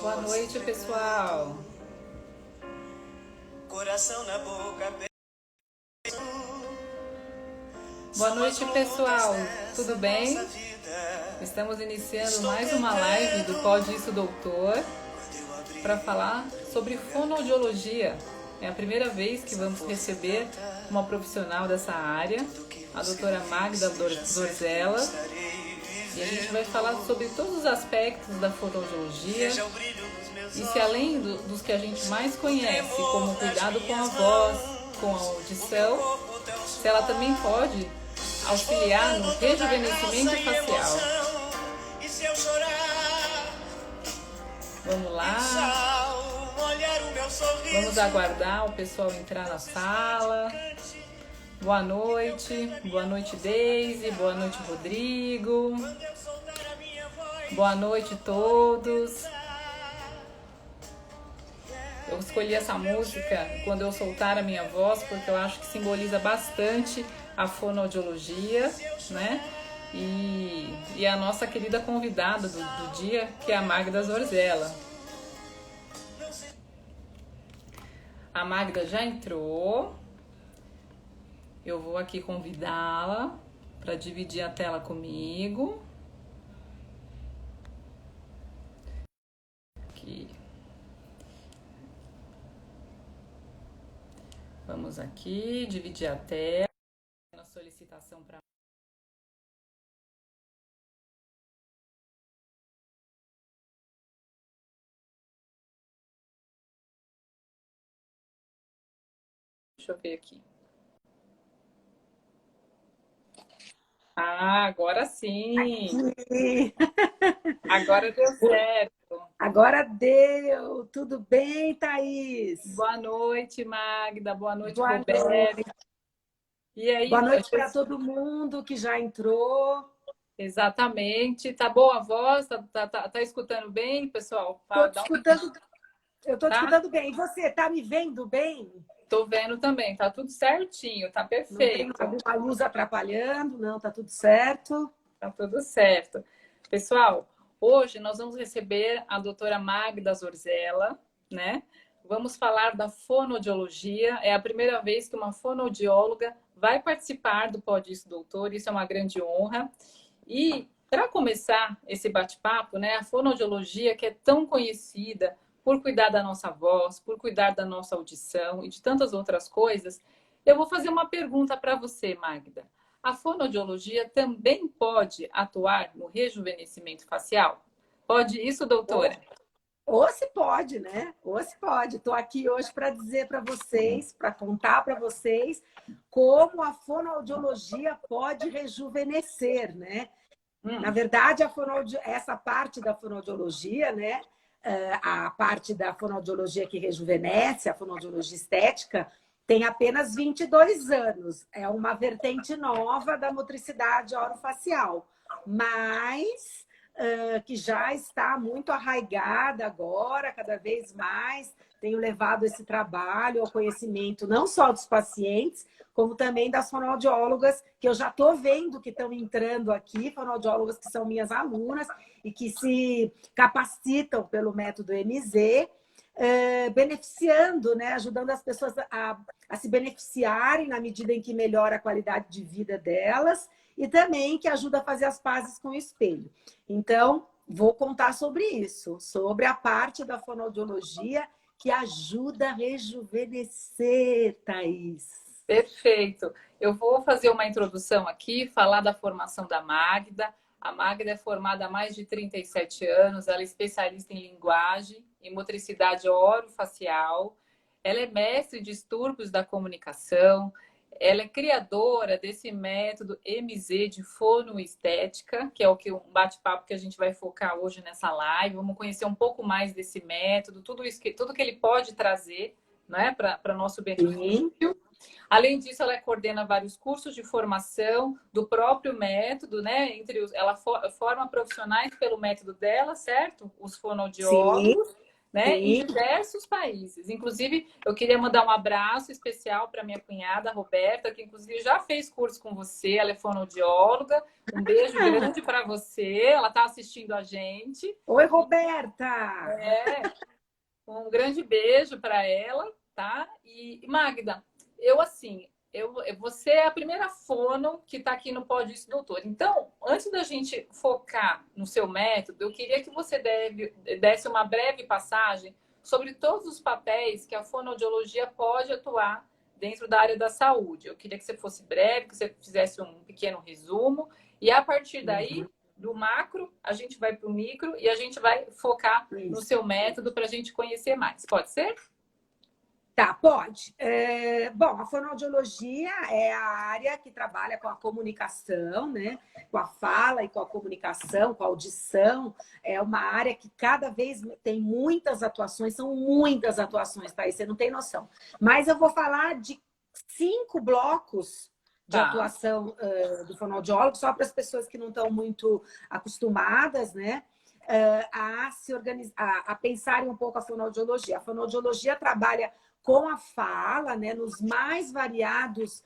Boa noite, pessoal. Coração na boca. Boa noite, pessoal. Tudo bem? Estamos iniciando mais uma live do Pode Isso Doutor para falar sobre fonoaudiologia. É a primeira vez que vamos receber uma profissional dessa área, a doutora Magda Zorzella. E a gente vai falar sobre todos os aspectos da fonoaudiologia. E se além dos que a gente mais conhece, como cuidado com a voz, com a audição, se ela também pode auxiliar no rejuvenescimento facial. Vamos lá. Vamos aguardar o pessoal entrar na sala. Boa noite Deise, boa noite Rodrigo. Boa noite a todos. Eu escolhi essa música Quando Eu Soltar a Minha Voz, porque eu acho que simboliza bastante a fonoaudiologia, né? E a nossa querida convidada do dia, que é a Magda Zorzella. A Magda já entrou. Eu vou aqui convidá-la para dividir a tela comigo. Aqui. Vamos aqui, dividir a tela. A solicitação para Deixa eu ver aqui. Ah, agora sim. Aqui. Agora deu certo. Agora deu. Tudo bem, Thaís? Boa noite, Magda. Boa noite, Boa Roberto. noite. E aí, boa noite para todo mundo que já entrou. Exatamente. Tá boa a voz? Tá escutando bem, pessoal? Eu estou te escutando bem. E você, está me vendo bem? Tô vendo também. Tá tudo certinho, tá perfeito. Não tem alguma luz atrapalhando? Não, tá tudo certo? Tá tudo certo. Pessoal, hoje nós vamos receber a doutora Magda Zorzella, né? Vamos falar da fonoaudiologia. É a primeira vez que uma fonoaudióloga vai participar do Pode Isso Doutor. Isso é uma grande honra. E para começar esse bate-papo, né? A fonoaudiologia, que é tão conhecida por cuidar da nossa voz, por cuidar da nossa audição e de tantas outras coisas, eu vou fazer uma pergunta para você, Magda. A fonoaudiologia também pode atuar no rejuvenescimento facial? Pode isso, doutora? Ou se pode, né? Ou se pode. Estou aqui hoje para dizer para vocês, para contar para vocês como a fonoaudiologia pode rejuvenescer, né? Na verdade, essa parte da fonoaudiologia, né? A parte da fonoaudiologia que rejuvenesce, a fonoaudiologia estética, tem apenas 22 anos. É uma vertente nova da motricidade orofacial, mas que já está muito arraigada agora, cada vez mais. Tenho levado esse trabalho ao conhecimento não só dos pacientes, como também das fonoaudiólogas, que eu já estou vendo que estão entrando aqui, fonoaudiólogas que são minhas alunas e que se capacitam pelo método MZ, beneficiando, né, ajudando as pessoas a se beneficiarem na medida em que melhora a qualidade de vida delas e também que ajuda a fazer as pazes com o espelho. Então, vou contar sobre isso, sobre a parte da fonoaudiologia que ajuda a rejuvenescer, Thaís. Perfeito. Eu vou fazer uma introdução aqui, falar da formação da Magda. A Magda é formada há mais de 37 anos, ela é especialista em linguagem e motricidade orofacial. Ela é mestre em distúrbios da comunicação. Ela é criadora desse método MZ de fonoestética, que é um bate-papo que a gente vai focar hoje nessa live. Vamos conhecer um pouco mais desse método, tudo que ele pode trazer, né, para nosso benefício. Sim. Além disso, ela coordena vários cursos de formação do próprio método, né? Ela forma profissionais pelo método dela, certo? Os fonoaudiólogos. Sim. né? Em Sim. diversos países. Inclusive, eu queria mandar um abraço especial para minha cunhada, Roberta, que inclusive já fez curso com você, ela é fonoaudióloga. Um beijo Ah, grande para você. Ela está assistindo a gente. oi, Roberta! É, um grande beijo para ela, tá? E Magda, eu assim, você é a primeira fono que está aqui no Pode Isso, Doutor. Então, antes da gente focar no seu método, eu queria que você desse uma breve passagem sobre todos os papéis que a fonoaudiologia pode atuar dentro da área da saúde. Eu queria que você fosse breve, que você fizesse um pequeno resumo, e a partir daí do macro, a gente vai para o micro e a gente vai focar no Isso. seu método para a gente conhecer mais. Pode ser? Tá, pode. Bom, a fonoaudiologia é a área que trabalha com a comunicação, né? Com a fala e com a comunicação, com a audição. É uma área que cada vez tem muitas atuações, são muitas atuações, tá? Aí você não tem noção. Mas eu vou falar de 5 blocos de Tá. atuação do fonoaudiólogo, só para as pessoas que não estão muito acostumadas, né? A se organizar, a pensarem um pouco a fonoaudiologia. A fonoaudiologia trabalha com a fala, né, nos mais variados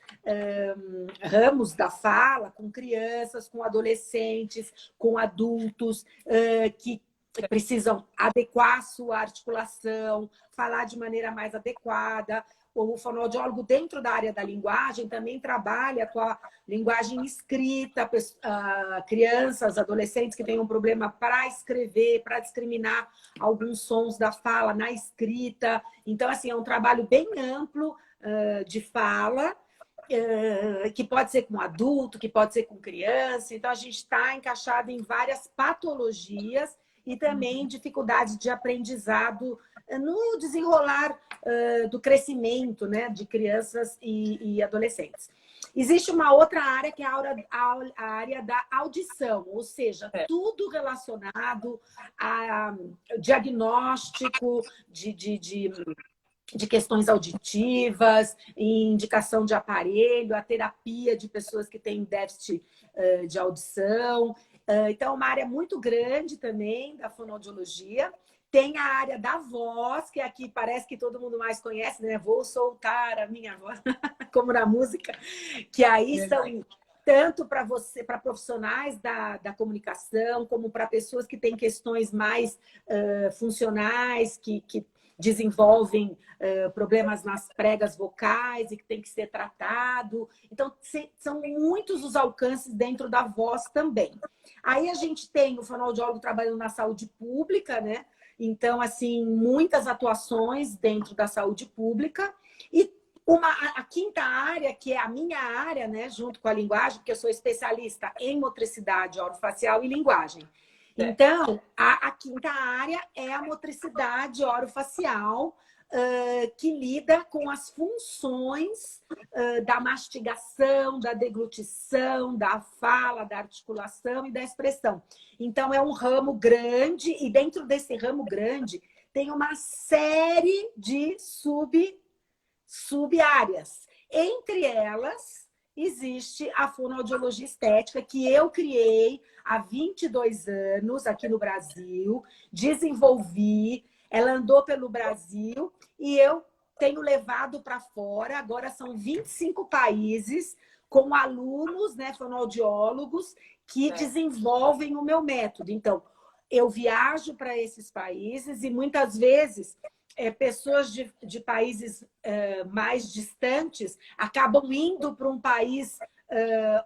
ramos da fala, com crianças, com adolescentes, com adultos que precisam adequar a sua articulação, falar de maneira mais adequada. O fonoaudiólogo, dentro da área da linguagem, também trabalha com a linguagem escrita, crianças, adolescentes que têm um problema para escrever, para discriminar alguns sons da fala na escrita. Então, assim, é um trabalho bem amplo de fala, que pode ser com adulto, que pode ser com criança. Então, a gente está encaixado em várias patologias e também dificuldades de aprendizado no desenrolar do crescimento, né, de crianças e adolescentes. Existe uma outra área que é a área da audição, ou seja, tudo relacionado a diagnóstico de questões auditivas, indicação de aparelho, a terapia de pessoas que têm déficit de audição. Então, é uma área muito grande também da fonoaudiologia. Tem a área da voz, que aqui parece que todo mundo mais conhece, né? Vou soltar a minha voz, como na música, que aí são tanto para você, para profissionais da comunicação, como para pessoas que têm questões mais funcionais, que desenvolvem problemas nas pregas vocais e que tem que ser tratado. Então, são muitos os alcances dentro da voz também. Aí a gente tem o fonoaudiólogo trabalhando na saúde pública, né? Então, assim, muitas atuações dentro da saúde pública. E a quinta área, que é a minha área, né, junto com a linguagem, porque eu sou especialista em motricidade orofacial e linguagem. Então, a quinta área é a motricidade orofacial, que lida com as funções da mastigação, da deglutição, da fala, da articulação e da expressão. Então, é um ramo grande, e dentro desse ramo grande tem uma série de sub-áreas. Entre elas, existe a fonoaudiologia estética, que eu criei há 22 anos aqui no Brasil, desenvolvi, ela andou pelo Brasil e eu tenho levado para fora, agora são 25 países, com alunos, né, fonoaudiólogos, que desenvolvem o meu método. Então, eu viajo para esses países e muitas vezes pessoas de países mais distantes acabam indo para um país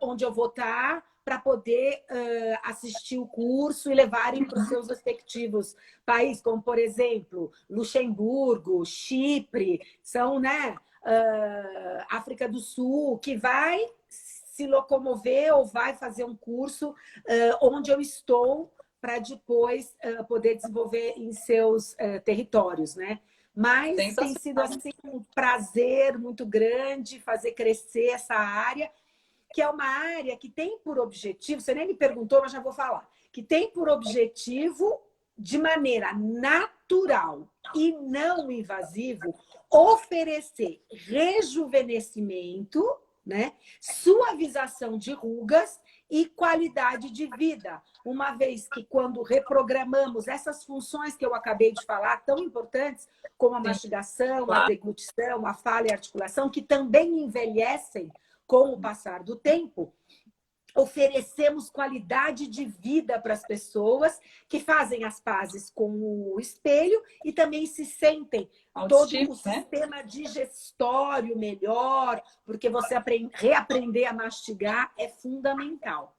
onde eu vou estar para poder assistir o curso e levarem para os seus respectivos países, como, por exemplo, Luxemburgo, Chipre, são, né, África do Sul, que vai se locomover ou vai fazer um curso onde eu estou para depois poder desenvolver em seus territórios, né? Mas tem sido assim um prazer muito grande fazer crescer essa área, que é uma área que tem por objetivo, você nem me perguntou, mas já vou falar, que tem por objetivo, de maneira natural e não invasivo, oferecer rejuvenescimento, né? Suavização de rugas e qualidade de vida, uma vez que quando reprogramamos essas funções que eu acabei de falar, tão importantes, como a mastigação, a deglutição, a fala e a articulação, que também envelhecem com o passar do tempo, oferecemos qualidade de vida para as pessoas que fazem as pazes com o espelho e também se sentem todo o sistema digestório melhor, porque você reaprender a mastigar é fundamental.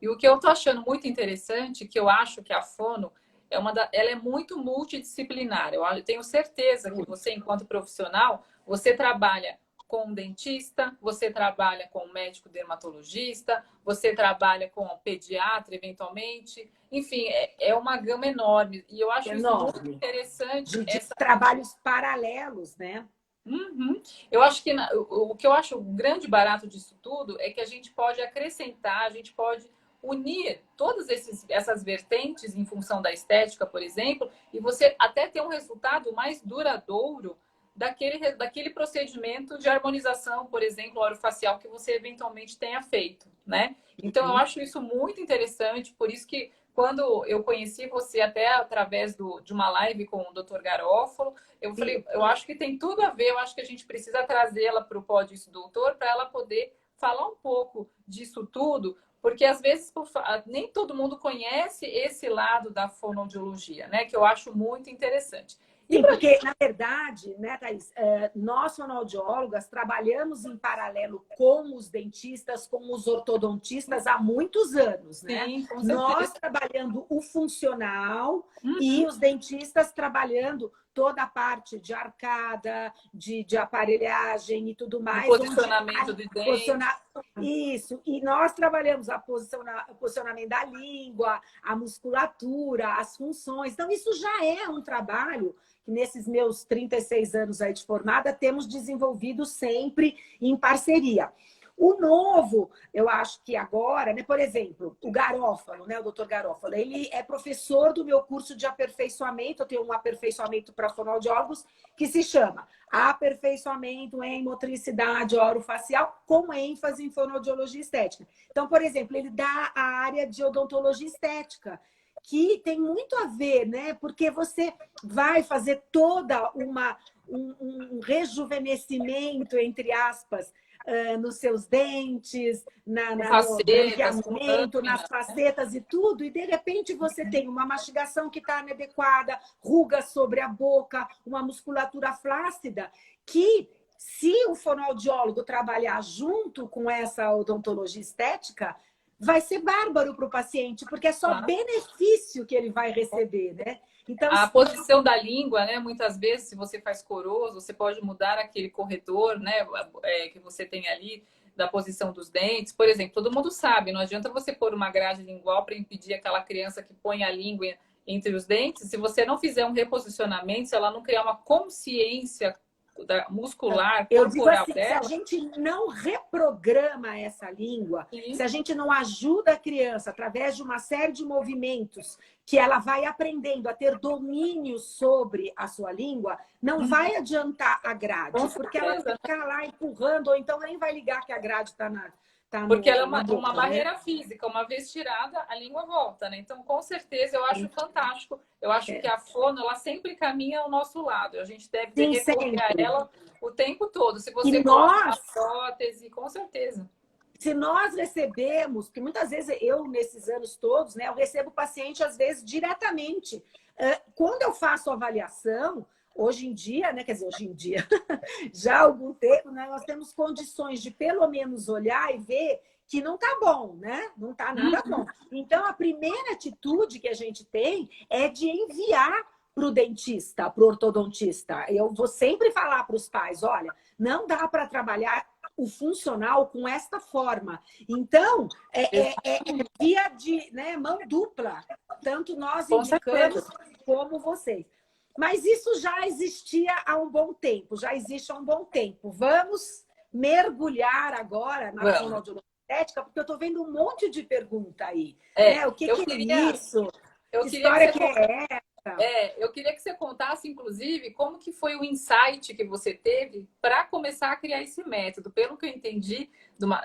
E o que eu estou achando muito interessante, que eu acho que a fono ela é muito multidisciplinar. Eu tenho certeza que você, enquanto profissional, você trabalha com um dentista, você trabalha com um médico dermatologista, você trabalha com um pediatra, eventualmente. Enfim, é uma gama enorme. E eu acho isso muito interessante. De trabalhos paralelos, né? Uhum. Eu acho que o que eu acho o grande barato disso tudo é que a gente pode acrescentar, a gente pode unir todas essas vertentes em função da estética, por exemplo, e você até ter um resultado mais duradouro daquele procedimento de harmonização, por exemplo, orofacial que você eventualmente tenha feito, né? Então, eu acho isso muito interessante, por isso que quando eu conheci você até através de uma live com o Dr. Garófalo, eu falei, eu acho que tem tudo a ver, eu acho que a gente precisa trazê-la para o Pode Isso Doutor, para ela poder falar um pouco disso tudo, porque às vezes nem todo mundo conhece esse lado da fonoaudiologia, né? Que eu acho muito interessante. Sim, porque, na verdade, né, Thaís, nós, fonoaudiólogas, trabalhamos em paralelo com os dentistas, com os ortodontistas há muitos anos, né? Sim, com certeza. Nós trabalhando o funcional e os dentistas trabalhando toda a parte de arcada, de aparelhagem e tudo mais. O posicionamento do dente. Isso, e nós trabalhamos o posicionamento da língua, a musculatura, as funções. Então, isso já é um trabalho que nesses meus 36 anos aí de formada temos desenvolvido sempre em parceria. O novo, eu acho que agora, né, por exemplo, o Garófalo, né, o Dr. Garófalo, ele é professor do meu curso de aperfeiçoamento. Eu tenho um aperfeiçoamento para fonoaudiólogos que se chama Aperfeiçoamento em Motricidade Orofacial com ênfase em fonoaudiologia estética. Então, por exemplo, ele dá a área de odontologia estética, que tem muito a ver, né? Porque você vai fazer toda um rejuvenescimento, entre aspas, nos seus dentes, no branqueamento, nas facetas e tudo, e de repente você tem uma mastigação que está inadequada, rugas sobre a boca, uma musculatura flácida, que se o fonoaudiólogo trabalhar junto com essa odontologia estética, vai ser bárbaro para o paciente, porque é só benefício que ele vai receber, né? Então, a posição da língua, né? Muitas vezes, se você faz coroso, você pode mudar aquele corredor, né? Que você tem ali da posição dos dentes. Por exemplo, todo mundo sabe, não adianta você pôr uma grade lingual para impedir aquela criança que põe a língua entre os dentes. Se você não fizer um reposicionamento, se ela não criar uma consciência muscular, eu digo assim, dela, se a gente não reprograma essa língua, se a gente não ajuda a criança através de uma série de movimentos que ela vai aprendendo a ter domínio sobre a sua língua, não vai adiantar a grade, porque ela vai ficar lá empurrando, ou então nem vai ligar que a grade está porque ela é uma barreira física, uma vez tirada, a língua volta, né? Então, com certeza, eu acho fantástico. Eu acho que a fono, ela sempre caminha ao nosso lado. A gente deve recorrer a ela o tempo todo. Se você coloca uma prótese, com certeza. Se nós recebemos, porque muitas vezes eu, nesses anos todos, né, eu recebo o paciente, às vezes, diretamente. Quando eu faço avaliação, hoje em dia, né? Quer dizer, hoje em dia, já há algum tempo, né, nós temos condições de pelo menos olhar e ver que não tá bom, né? Não tá nada bom. Então, a primeira atitude que a gente tem é de enviar para o dentista, para o ortodontista. Eu vou sempre falar para os pais, olha, não dá para trabalhar o funcional com esta forma. Então, via de, né, mão dupla. Tanto nós indicamos como vocês. Mas isso já existia há um bom tempo, já existe há um bom tempo. Vamos mergulhar agora na fonoaudiologia estética, porque eu estou vendo um monte de pergunta aí. Né? O que é isso? Que história que é? eu queria que você contasse, inclusive, como que foi o insight que você teve para começar a criar esse método. Pelo que eu entendi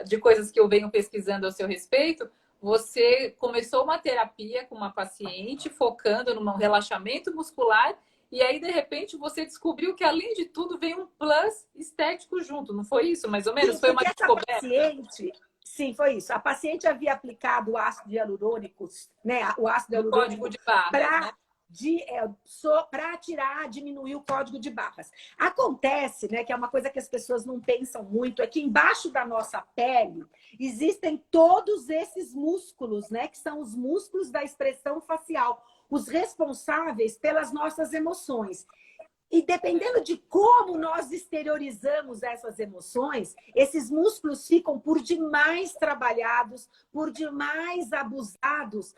de coisas que eu venho pesquisando ao seu respeito, você começou uma terapia com uma paciente focando no relaxamento muscular e aí, de repente, você descobriu que, além de tudo, veio um plus estético junto. Não foi isso, mais ou menos? Sim, foi uma porque essa descoberta? paciente... Sim, foi isso. A paciente havia aplicado o ácido hialurônico, né? O ácido No hialurônico código de barras, né? para diminuir o código de barras. Acontece, né, que é uma coisa que as pessoas não pensam muito, é que embaixo da nossa pele existem todos esses músculos, né, que são os músculos da expressão facial, os responsáveis pelas nossas emoções. E dependendo de como nós exteriorizamos essas emoções, esses músculos ficam por demais trabalhados, por demais abusados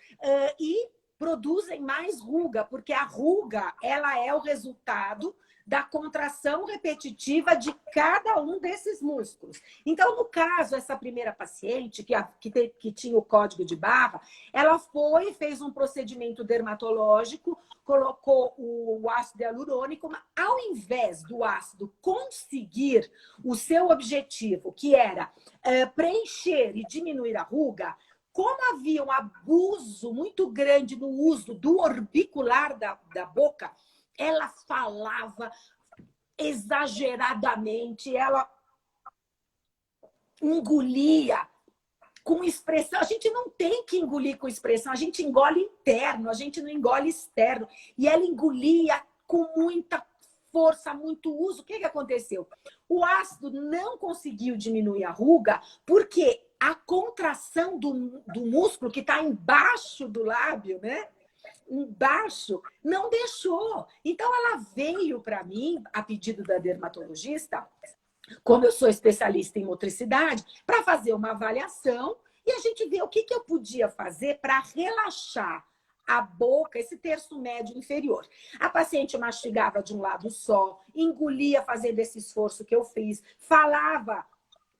e produzem mais ruga, porque a ruga ela é o resultado da contração repetitiva de cada um desses músculos. Então, no caso, essa primeira paciente, que tinha o código de barra, ela fez um procedimento dermatológico, colocou o ácido hialurônico, mas ao invés do ácido conseguir o seu objetivo, que era preencher e diminuir a ruga, como havia um abuso muito grande no uso do orbicular da boca, ela falava exageradamente, ela engolia com expressão. A gente não tem que engolir com expressão, a gente engole interno, a gente não engole externo. E ela engolia com muita força, muito uso. O que aconteceu? O ácido não conseguiu diminuir a ruga porque a contração do músculo que está embaixo do lábio, né? Embaixo, não deixou. Então, ela veio para mim, a pedido da dermatologista, como eu sou especialista em motricidade, para fazer uma avaliação e a gente ver o que eu podia fazer para relaxar a boca, esse terço médio inferior. A paciente mastigava de um lado só, engolia fazendo esse esforço que eu fiz, falava,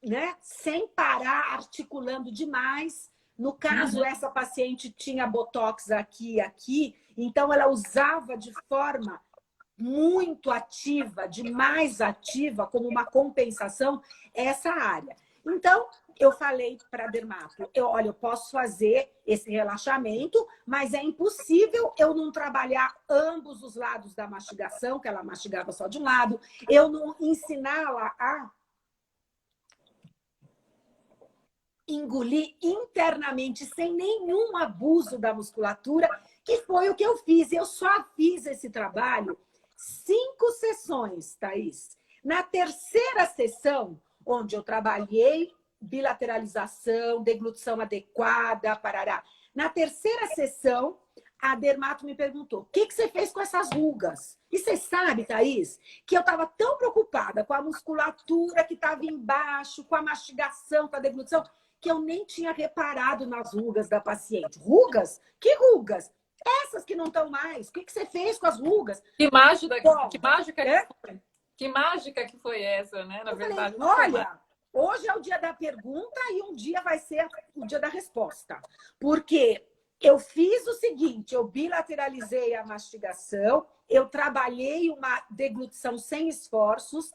né, sem parar, articulando demais. No caso, essa paciente tinha botox aqui e aqui, então ela usava de forma muito ativa, demais ativa, como uma compensação, essa área. Então, eu falei para a dermato, olha, eu posso fazer esse relaxamento, mas é impossível eu não trabalhar ambos os lados da mastigação, que ela mastigava só de um lado, eu não ensiná-la a engolir internamente, sem nenhum abuso da musculatura, que foi o que eu fiz. Eu só fiz esse trabalho 5 sessões, Thaís. Na terceira sessão, onde eu trabalhei bilateralização, deglutição adequada, parará. Na terceira sessão, a dermato me perguntou, o que você fez com essas rugas? E você sabe, Thaís, que eu estava tão preocupada com a musculatura que estava embaixo, com a mastigação, com a deglutição, que eu nem tinha reparado nas rugas da paciente. Rugas? Que rugas? Essas que não estão mais. O que você fez com as rugas? Que mágica, que mágica que foi essa, né? Na verdade, olha, hoje é o dia da pergunta e um dia vai ser o dia da resposta. Porque eu fiz o seguinte, eu bilateralizei a mastigação, eu trabalhei uma deglutição sem esforços,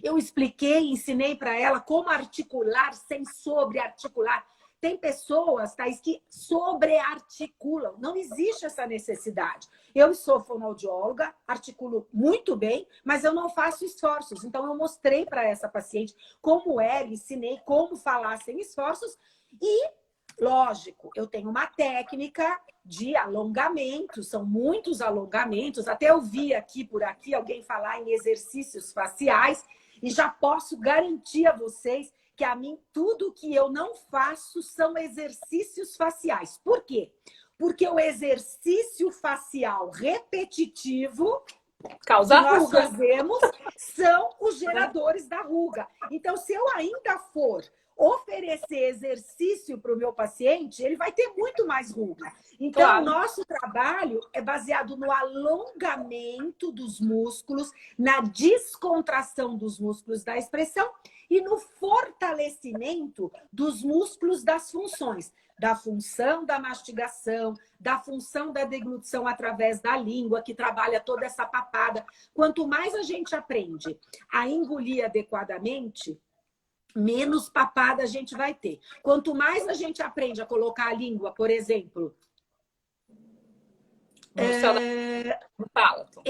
eu expliquei, ensinei para ela como articular sem sobrearticular. Tem pessoas, Thaís, que sobrearticulam. Não existe essa necessidade. Eu sou fonoaudióloga, articulo muito bem, mas eu não faço esforços. Então, eu mostrei para essa paciente como era, ensinei como falar sem esforços. E, lógico, eu tenho uma técnica de alongamento, são muitos alongamentos. Até eu vi aqui por aqui alguém falar em exercícios faciais. E já posso garantir a vocês que a mim tudo que eu não faço são exercícios faciais. Por quê? Porque o exercício facial repetitivo causa que nós ruga. fazemos são os geradores da ruga. Então, se eu ainda for oferecer exercício para o meu paciente, ele vai ter muito mais ruga. Então, claro, o nosso trabalho é baseado no alongamento dos músculos, na descontração dos músculos da expressão e no fortalecimento dos músculos das funções. da função da mastigação, da função da deglutição através da língua, que trabalha toda essa papada. Quanto mais a gente aprende a engolir adequadamente, menos papada a gente vai ter. Quanto mais a gente aprende a colocar a língua, por exemplo, no palato,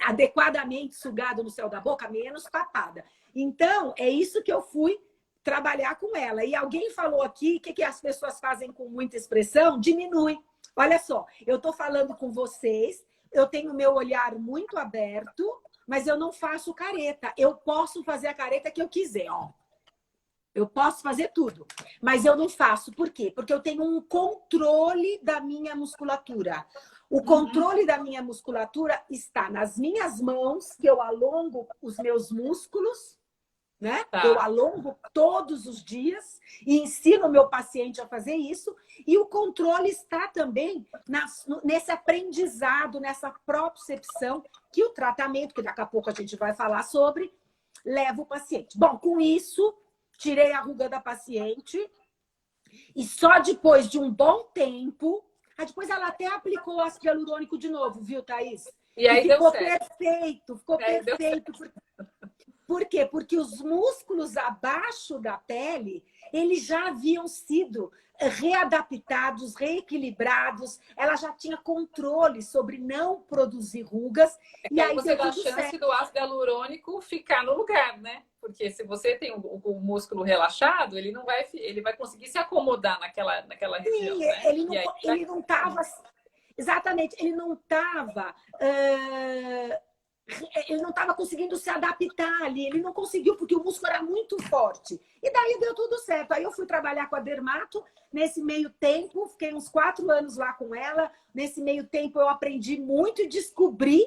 adequadamente sugado no céu da boca, menos papada. Então, é isso que eu fui trabalhar com ela. E alguém falou aqui, o que as pessoas fazem com muita expressão? Diminui. Olha só, eu estou falando com vocês, eu tenho o meu olhar muito aberto, mas eu não faço careta. Eu posso fazer a careta que eu quiser, ó. Eu posso fazer tudo, mas eu não faço. Por quê? Porque eu tenho um controle da minha musculatura. O controle da minha musculatura está nas minhas mãos, que eu alongo os meus músculos, né? Tá. Eu alongo todos os dias e ensino o meu paciente a fazer isso. E o controle está também nesse aprendizado, nessa propriocepção que o tratamento, que daqui a pouco a gente vai falar sobre, leva o paciente. Bom, com isso, tirei a ruga da paciente e só depois de um bom tempo... Depois ela até aplicou ácido hialurônico de novo, viu, Thaís? E aí ficou deu certo. Perfeito, ficou perfeito. Por quê? Porque os músculos abaixo da pele, eles já haviam sido readaptados, reequilibrados. Ela já tinha controle sobre não produzir rugas. E aí você dá a chance do ácido hialurônico ficar no lugar, né? Porque se você tem o músculo relaxado, ele não vai, ele vai conseguir se acomodar naquela região. Sim, né? Ele não estava... Exatamente, ele não estava conseguindo se adaptar ali, ele não conseguiu, porque o músculo era muito forte. E daí deu tudo certo. Aí eu fui trabalhar com a dermato, nesse meio tempo, fiquei uns 4 anos lá com ela. Nesse meio tempo eu aprendi muito e descobri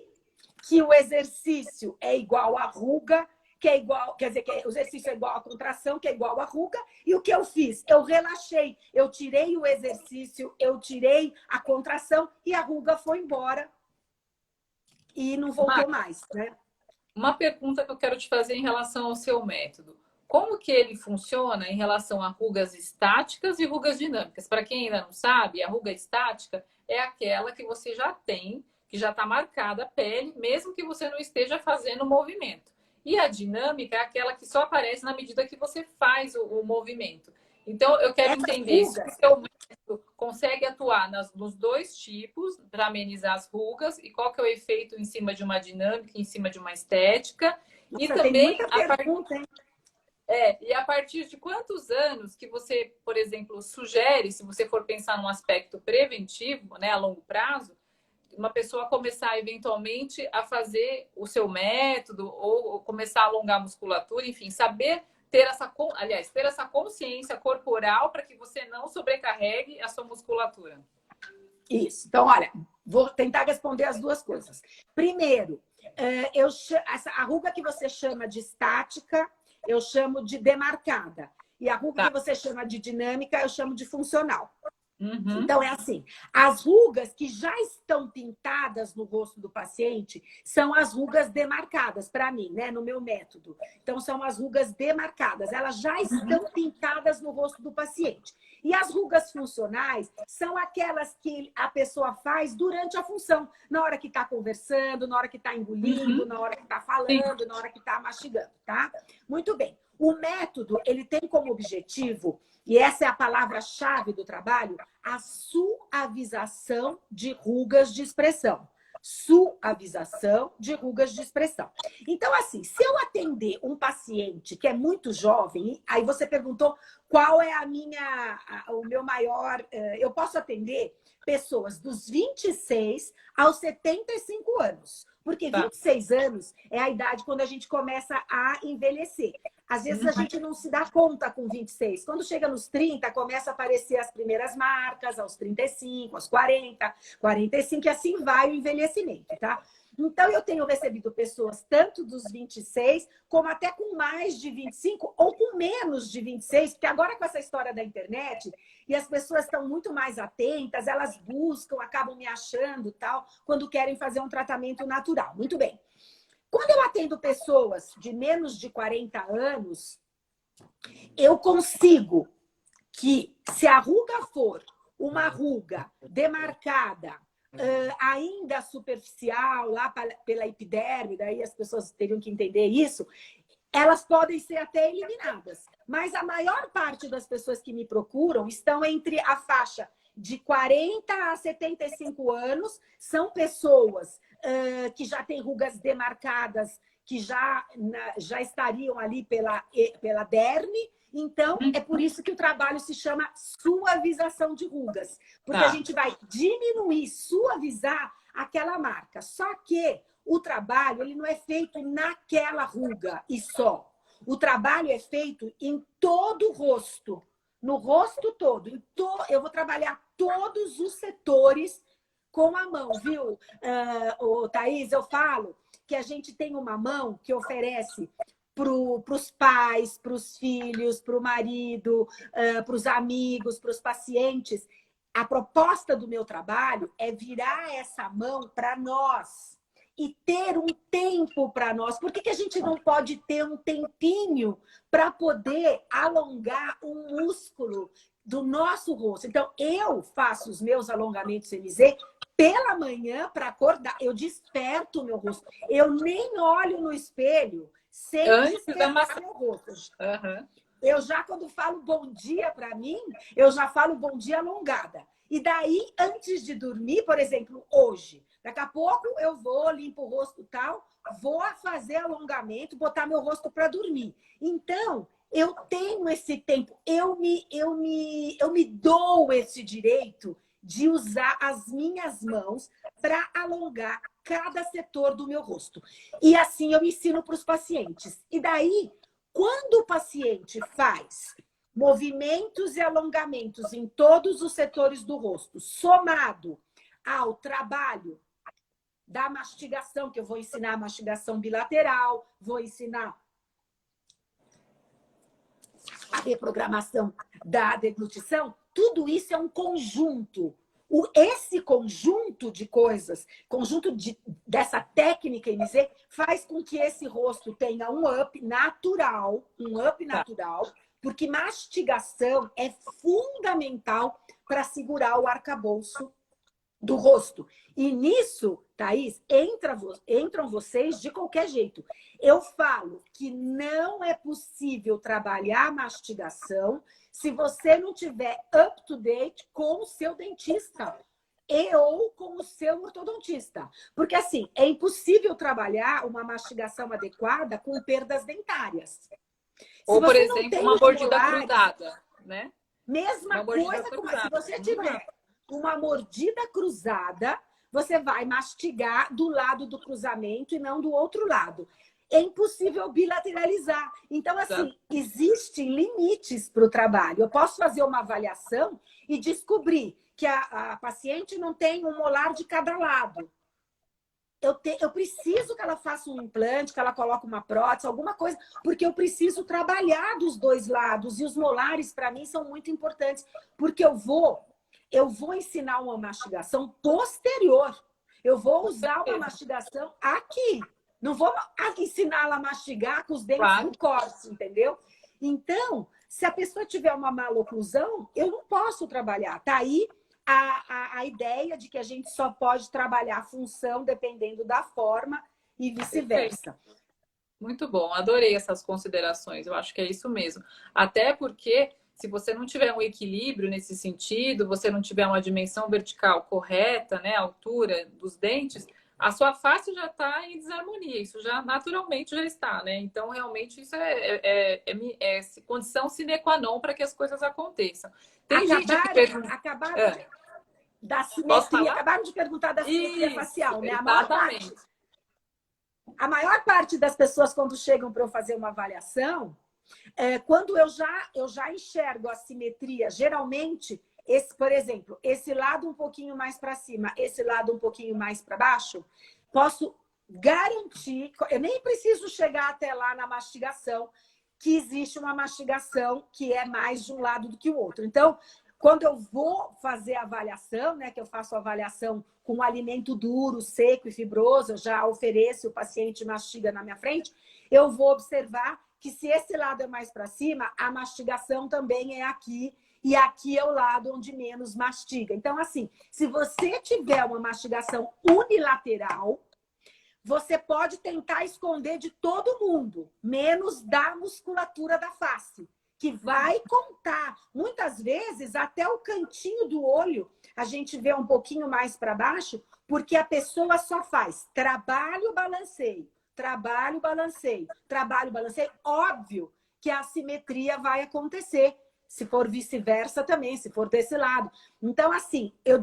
que o exercício é igual à ruga, que é igual, quer dizer, que o exercício é igual à contração, que é igual à ruga. E o que eu fiz? Eu relaxei, eu tirei o exercício, eu tirei a contração e a ruga foi embora. E não voltou mais, né? Uma pergunta que eu quero te fazer em relação ao seu método. Como que ele funciona em relação a rugas estáticas e rugas dinâmicas? Para quem ainda não sabe, a ruga estática é aquela que você já tem, que já está marcada a pele, mesmo que você não esteja fazendo o movimento. E a dinâmica é aquela que só aparece na medida que você faz o movimento. Então, eu quero entender se o seu método consegue atuar nos dois tipos para amenizar as rugas e qual que é o efeito em cima de uma dinâmica, em cima de uma estética. Nossa, e também e a partir de quantos anos que você, por exemplo, sugere, se você for pensar num aspecto preventivo, né, a longo prazo, uma pessoa começar eventualmente a fazer o seu método ou começar a alongar a musculatura, enfim, saber ter essa consciência corporal para que você não sobrecarregue a sua musculatura. Isso. Então, olha, vou tentar responder as duas coisas. Primeiro, a ruga que você chama de estática, eu chamo de demarcada. E a ruga que você chama de dinâmica, eu chamo de funcional. Uhum. Então, é assim, as rugas que já estão pintadas no rosto do paciente são as rugas demarcadas, para mim, né, no meu método. Então, são as rugas demarcadas, elas já estão pintadas no rosto do paciente. E as rugas funcionais são aquelas que a pessoa faz durante a função, na hora que está conversando, na hora que está engolindo, na hora que está falando, na hora que está mastigando, tá? Muito bem. O método, ele tem como objetivo, e essa é a palavra-chave do trabalho, a suavização de rugas de expressão. Suavização de rugas de expressão. Então, assim, se eu atender um paciente que é muito jovem, aí você perguntou qual é o meu maior... Eu posso atender pessoas dos 26 aos 75 anos. Porque 26 anos é a idade quando a gente começa a envelhecer. Às vezes a gente não se dá conta com 26. Quando chega nos 30, começa a aparecer as primeiras marcas, aos 35, aos 40, 45, e assim vai o envelhecimento, tá? Então, eu tenho recebido pessoas tanto dos 26, como até com mais de 25 ou com menos de 26, porque agora com essa história da internet, e as pessoas estão muito mais atentas, elas buscam, acabam me achando tal, quando querem fazer um tratamento natural. Muito bem. Quando eu atendo pessoas de menos de 40 anos, eu consigo que, se a ruga for uma ruga demarcada, ainda superficial, lá pela epiderme, daí as pessoas teriam que entender isso, elas podem ser até eliminadas. Mas a maior parte das pessoas que me procuram estão entre a faixa de 40 a 75 anos, são pessoas que já têm rugas demarcadas, que já estariam ali pela derme. Então, é por isso que o trabalho se chama suavização de rugas. Porque a gente vai diminuir, suavizar aquela marca. Só que o trabalho ele não é feito naquela ruga e só. O trabalho é feito em todo o rosto. No rosto todo. Eu vou trabalhar todos os setores com a mão, viu, Thaís? Eu falo que a gente tem uma mão que oferece para os pais, para os filhos, para o marido, para os amigos, para os pacientes. A proposta do meu trabalho é virar essa mão para nós e ter um tempo para nós. Por que a gente não pode ter um tempinho para poder alongar um músculo do nosso rosto? Então, eu faço os meus alongamentos MZ pela manhã para acordar. Eu desperto o meu rosto. Eu nem olho no espelho sem despertar meu rosto. Eu já, quando falo bom dia para mim, eu já falo bom dia alongada. E daí, antes de dormir, por exemplo, hoje, daqui a pouco eu vou, limpo o rosto e tal, vou fazer alongamento, botar meu rosto para dormir. Então, eu tenho esse tempo, eu me dou esse direito de usar as minhas mãos para alongar cada setor do meu rosto. E assim eu ensino para os pacientes. E daí, quando o paciente faz movimentos e alongamentos em todos os setores do rosto, somado ao trabalho da mastigação, que eu vou ensinar a mastigação bilateral, vou ensinar a reprogramação da deglutição, tudo isso é um conjunto. Esse conjunto de coisas, dessa técnica MZ, faz com que esse rosto tenha um up natural, porque mastigação é fundamental para segurar o arcabouço do rosto. E nisso, Thaís, entram vocês de qualquer jeito. Eu falo que não é possível trabalhar a mastigação se você não tiver up-to-date com o seu dentista ou com o seu ortodontista. Porque, assim, é impossível trabalhar uma mastigação adequada com perdas dentárias. Ou, por exemplo, uma mordida cruzada, né? Mesma coisa, se você tiver uma mordida cruzada, você vai mastigar do lado do cruzamento e não do outro lado. É impossível bilateralizar. Então, assim, existem limites para o trabalho. Eu posso fazer uma avaliação e descobrir que a paciente não tem um molar de cada lado. Eu preciso que ela faça um implante, que ela coloque uma prótese, alguma coisa, porque eu preciso trabalhar dos dois lados. E os molares, para mim, são muito importantes, porque eu vou ensinar uma mastigação posterior. Eu vou usar uma mastigação aqui. Não vou ensiná-la a mastigar com os dentes no corte, entendeu? Então, se a pessoa tiver uma maloclusão, eu não posso trabalhar. Tá aí a ideia de que a gente só pode trabalhar a função dependendo da forma e vice-versa. Muito bom, adorei essas considerações. Eu acho que é isso mesmo. Até porque, se você não tiver um equilíbrio nesse sentido, você não tiver uma dimensão vertical correta, né, a altura dos dentes, a sua face já está em desarmonia. Isso já naturalmente já está, né? Então, realmente, isso é condição sine qua non para que as coisas aconteçam. Tem gente que pergunta... Da simetria. Acabaram de perguntar da simetria facial, né? A maior parte das pessoas, quando chegam para eu fazer uma avaliação, quando eu já enxergo a simetria, geralmente, por exemplo, esse lado um pouquinho mais para cima, esse lado um pouquinho mais para baixo, posso garantir, eu nem preciso chegar até lá na mastigação, que existe uma mastigação que é mais de um lado do que o outro. Então, quando eu vou fazer a avaliação, né, que eu faço a avaliação com um alimento duro, seco e fibroso, eu já ofereço, o paciente mastiga na minha frente, eu vou observar que se esse lado é mais para cima, a mastigação também é aqui e aqui é o lado onde menos mastiga. Então, assim, se você tiver uma mastigação unilateral, você pode tentar esconder de todo mundo, menos da musculatura da face, que vai contar. Muitas vezes, até o cantinho do olho, a gente vê um pouquinho mais para baixo, porque a pessoa só faz trabalho, balanceio, trabalho, balanceio, trabalho, balanceio. Óbvio que a assimetria vai acontecer. Se for vice-versa também, se for desse lado. Então, assim, eu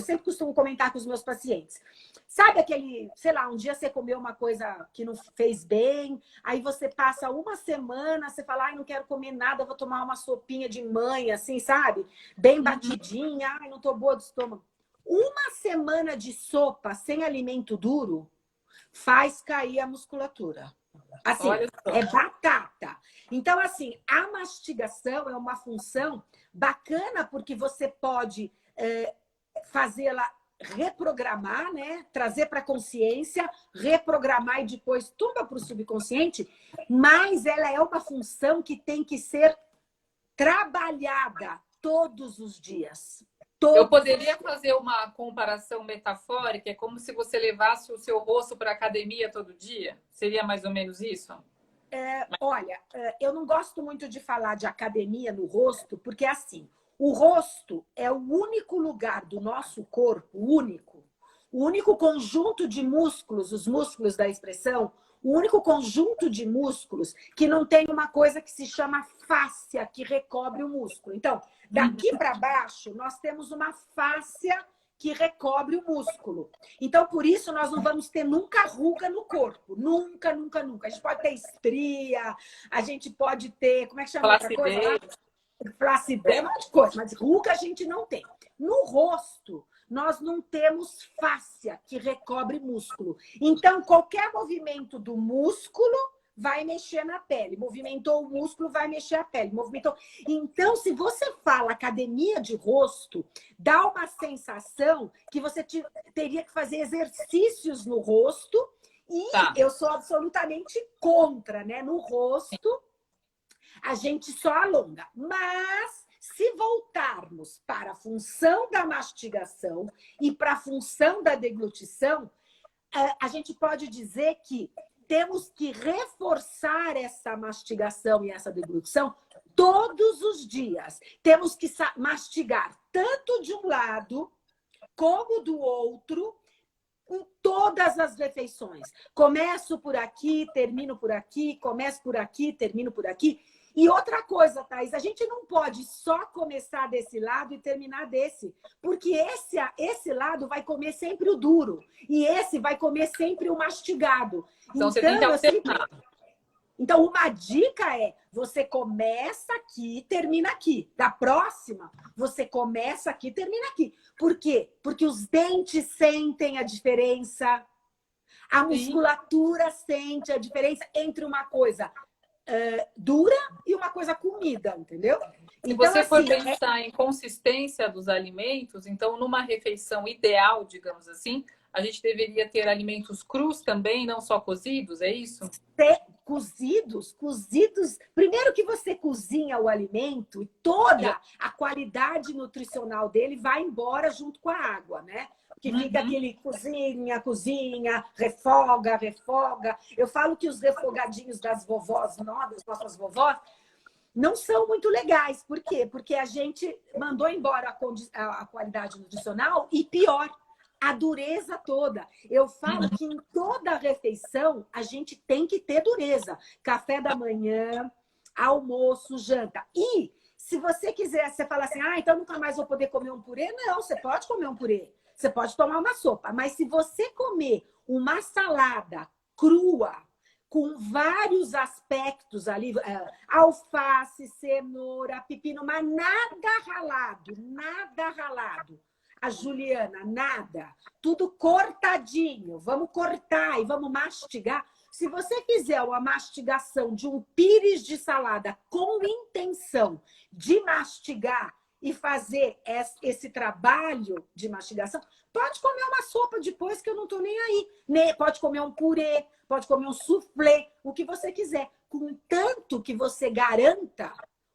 sempre costumo comentar com os meus pacientes. Sabe aquele, sei lá, um dia você comeu uma coisa que não fez bem, aí você passa uma semana, você fala, ai, não quero comer nada, vou tomar uma sopinha de mãe, assim, sabe? Bem batidinha, ai, não tô boa do estômago. Uma semana de sopa sem alimento duro faz cair a musculatura. Assim, é batata. Então, assim, a mastigação é uma função bacana porque você pode fazê-la reprogramar, né? Trazer para a consciência, reprogramar e depois tumba para o subconsciente, mas ela é uma função que tem que ser trabalhada todos os dias. Eu poderia fazer uma comparação metafórica, é como se você levasse o seu rosto para a academia todo dia? Seria mais ou menos isso? Olha, eu não gosto muito de falar de academia no rosto, porque assim, o rosto é o único lugar do nosso corpo, o único conjunto de músculos, os músculos da expressão, o único conjunto de músculos que não tem uma coisa que se chama fáscia, que recobre o músculo. Então, daqui para baixo, nós temos uma fáscia que recobre o músculo. Então, por isso, nós não vamos ter nunca ruga no corpo. Nunca, nunca, nunca. A gente pode ter estria, a gente pode ter... Como é que chama outra coisa lá? Flacidez, um monte de coisa. Mas ruga a gente não tem. No rosto, nós não temos fáscia que recobre músculo. Então, qualquer movimento do músculo vai mexer na pele. Movimentou o músculo, vai mexer a pele. Movimentou. Então, se você fala academia de rosto, dá uma sensação que você teria que fazer exercícios no rosto. E eu sou absolutamente contra, né? No rosto, a gente só alonga. Mas, se voltarmos para a função da mastigação e para a função da deglutição, a gente pode dizer que temos que reforçar essa mastigação e essa deglutição todos os dias. Temos que mastigar tanto de um lado como do outro em todas as refeições. Começo por aqui, termino por aqui, começo por aqui, termino por aqui. E outra coisa, Thaís, a gente não pode só começar desse lado e terminar desse, porque esse lado vai comer sempre o duro e esse vai comer sempre o mastigado. Então você tem que alternar. Então, uma dica é, você começa aqui e termina aqui. Da próxima, você começa aqui e termina aqui. Por quê? Porque os dentes sentem a diferença, a musculatura sente a diferença entre uma coisa dura e uma coisa comida, entendeu? Se você for pensar em consistência dos alimentos, então numa refeição ideal, digamos assim, a gente deveria ter alimentos crus também, não só cozidos, é isso? Cozidos. Primeiro que você cozinha o alimento e toda a qualidade nutricional dele vai embora junto com a água, né? Que fica aquele cozinha, refoga. Eu falo que os refogadinhos das vovós, das nossas vovós, não são muito legais. Por quê? Porque a gente mandou embora a qualidade nutricional e pior, a dureza toda. Eu falo que em toda refeição a gente tem que ter dureza. Café da manhã, almoço, janta. E se você quiser, você fala assim, então nunca mais vou poder comer um purê. Não, você pode comer um purê. Você pode tomar uma sopa. Mas se você comer uma salada crua, com vários aspectos ali, alface, cenoura, pepino, mas nada ralado. A Juliana, nada. Tudo cortadinho. Vamos cortar e vamos mastigar. Se você fizer uma mastigação de um pires de salada com intenção de mastigar e fazer esse trabalho de mastigação, pode comer uma sopa depois que eu não estou nem aí. Pode comer um purê, pode comer um soufflé, o que você quiser. Contanto que você garanta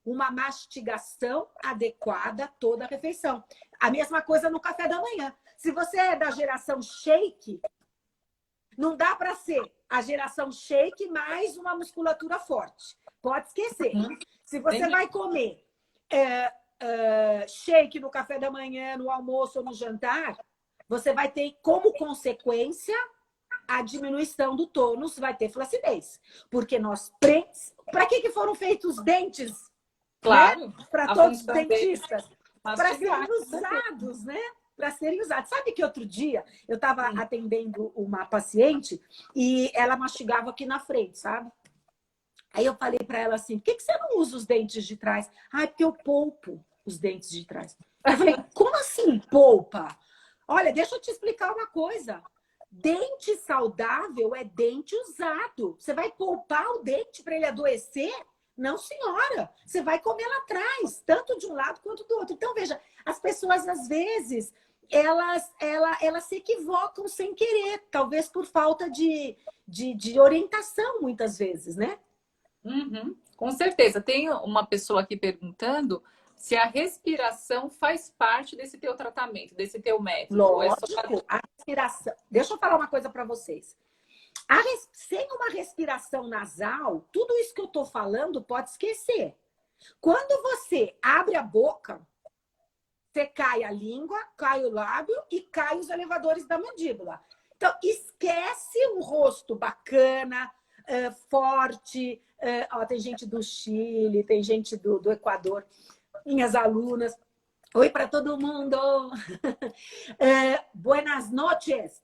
uma mastigação adequada toda a refeição. A mesma coisa no café da manhã. Se você é da geração shake, não dá para ser a geração shake mais uma musculatura forte. Pode esquecer. Se você vai comer shake no café da manhã, no almoço ou no jantar, você vai ter como consequência a diminuição do tônus, vai ter flacidez. Porque nós... Para que foram feitos os dentes? Claro. Né? Para todos os dentistas. Para serem usados, né? Para serem usados. Sabe que outro dia eu estava atendendo uma paciente e ela mastigava aqui na frente, sabe? Aí eu falei para ela assim, por que você não usa os dentes de trás? Ah, porque eu poupo os dentes de trás. Eu falei, como assim poupa? Olha, deixa eu te explicar uma coisa. Dente saudável é dente usado. Você vai poupar o dente para ele adoecer? Não, senhora. Você vai comer lá atrás, tanto de um lado quanto do outro. Então, veja, as pessoas, às vezes, elas se equivocam sem querer. Talvez por falta de orientação, muitas vezes, né? Uhum, com certeza. Tem uma pessoa aqui perguntando se a respiração faz parte desse teu tratamento, desse teu método. Lógico, a respiração... Deixa eu falar uma coisa para vocês. Sem uma respiração nasal, tudo isso que eu estou falando pode esquecer. Quando você abre a boca, você cai a língua, cai o lábio e cai os elevadores da mandíbula. Então, esquece um rosto bacana, forte. Ó, tem gente do Chile, tem gente do Equador, minhas alunas. Oi para todo mundo! Buenas noches!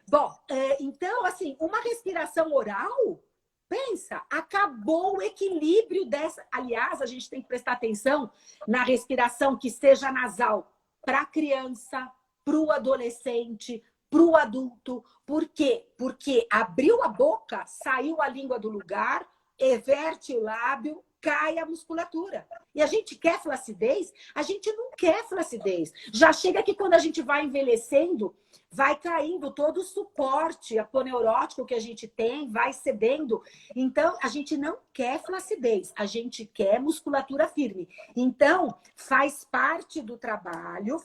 Bom, então, assim, uma respiração oral, pensa, acabou o equilíbrio dessa... Aliás, a gente tem que prestar atenção na respiração que seja nasal para a criança, para o adolescente, para o adulto. Por quê? Porque abriu a boca, saiu a língua do lugar, everte o lábio, cai a musculatura. E a gente quer flacidez? A gente não quer flacidez. Já chega que quando a gente vai envelhecendo, vai caindo todo o suporte aponeurótico que a gente tem, vai cedendo. Então, a gente não quer flacidez, a gente quer musculatura firme. Então, faz parte do trabalho,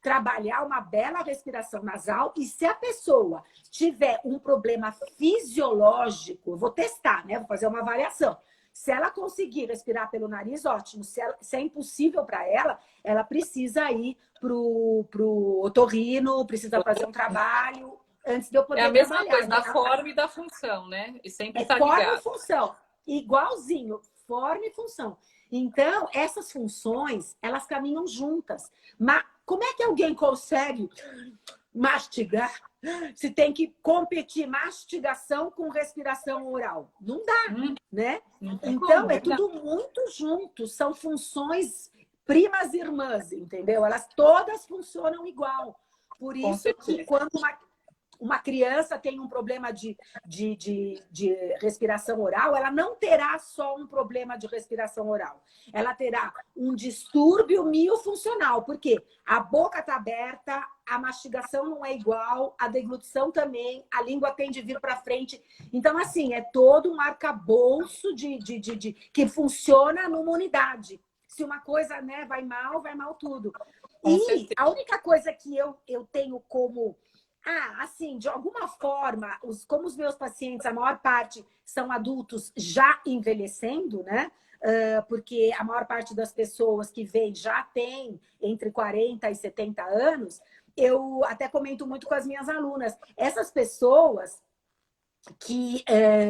trabalhar uma bela respiração nasal. E se a pessoa tiver um problema fisiológico, eu vou testar, né? Vou fazer uma avaliação. Se ela conseguir respirar pelo nariz, ótimo. Se é impossível para ela, ela precisa ir pro otorrino, precisa fazer um trabalho antes de eu poder trabalhar. É a mesma coisa, da forma e da função, né? E sempre está ligado. Forma e função. Igualzinho, forma e função. Então, essas funções, elas caminham juntas. Mas como é que alguém consegue mastigar se tem que competir mastigação com respiração oral? Não dá, né? Então, é tudo muito junto. São funções primas irmãs, entendeu? Elas todas funcionam igual. Por isso que quando uma criança tem um problema de respiração oral, ela não terá só um problema de respiração oral. Ela terá um distúrbio miofuncional, porque a boca está aberta, a mastigação não é igual, a deglutição também, a língua tende a vir para frente. Então, assim, é todo um arcabouço que funciona numa unidade. Se uma coisa, né, vai mal tudo. E a única coisa que eu tenho como... assim, de alguma forma, como os meus pacientes, a maior parte são adultos já envelhecendo, né? Porque a maior parte das pessoas que vêm já tem entre 40 e 70 anos. Eu até comento muito com as minhas alunas. Essas pessoas que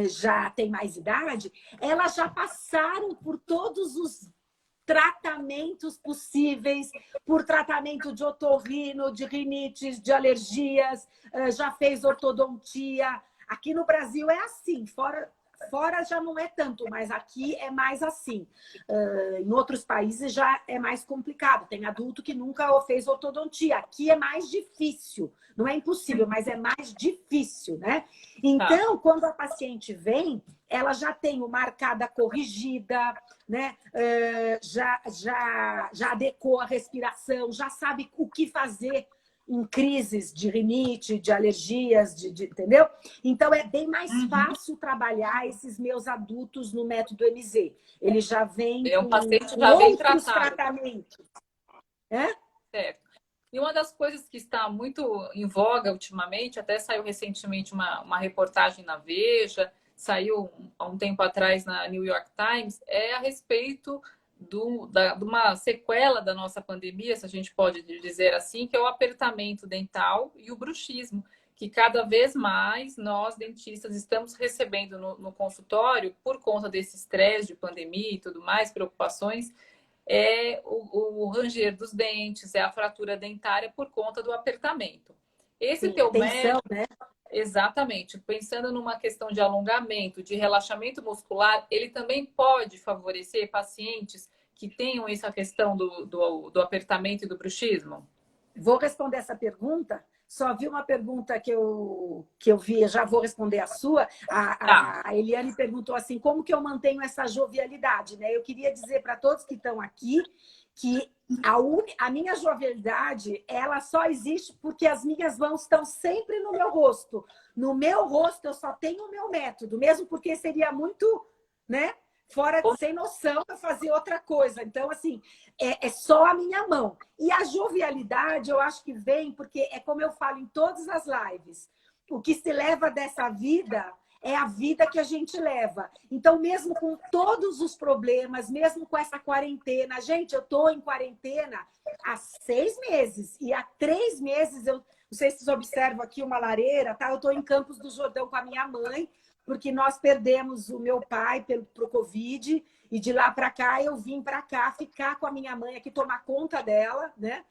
já têm mais idade, elas já passaram por todos os tratamentos possíveis, por tratamento de otorrino, de rinites, de alergias, já fez ortodontia. Aqui no Brasil é assim, fora já não é tanto, mas aqui é mais assim. Em outros países já é mais complicado. Tem adulto que nunca fez ortodontia. Aqui é mais difícil. Não é impossível, mas é mais difícil, né? Então, quando a paciente vem, ela já tem uma arcada corrigida, né? Já adequou a respiração, já sabe o que fazer em crises de rinite, de alergias, entendeu? Então, é bem mais fácil trabalhar esses meus adultos no método MZ. Ele já vem É um paciente com já bem outros tratado. tratamentos. É? Certo. E uma das coisas que está muito em voga ultimamente, até saiu recentemente uma reportagem na Veja, saiu há um tempo atrás na New York Times, é a respeito de uma sequela da nossa pandemia, se a gente pode dizer assim, que é o apertamento dental e o bruxismo, que cada vez mais nós, dentistas, estamos recebendo no consultório por conta desse estresse de pandemia e tudo mais, preocupações, é o ranger dos dentes, é a fratura dentária por conta do apertamento. Esse Sim, teu atenção, médico, né? exatamente, pensando numa questão de alongamento, de relaxamento muscular, ele também pode favorecer pacientes que tenham essa questão do apertamento e do bruxismo? Vou responder essa pergunta. Só vi uma pergunta que eu vi, já vou responder a sua. Tá. A Eliane perguntou assim: como que eu mantenho essa jovialidade? Né? Eu queria dizer para todos que estão aqui que a minha jovialidade ela só existe porque as minhas mãos estão sempre no meu rosto. No meu rosto eu só tenho o meu método, mesmo porque seria muito, né? Fora sem noção eu fazer outra coisa. Então, assim, é só a minha mão. E a jovialidade, eu acho que vem porque é como eu falo em todas as lives. O que se leva dessa vida é a vida que a gente leva. Então, mesmo com todos os problemas, mesmo com essa quarentena, gente, eu estou em quarentena há 6 meses. E há 3 meses, eu não sei se vocês observam aqui uma lareira, tá? Eu estou em Campos do Jordão com a minha mãe, porque nós perdemos o meu pai pro Covid. E de lá para cá, eu vim para cá ficar com a minha mãe aqui, tomar conta dela, né?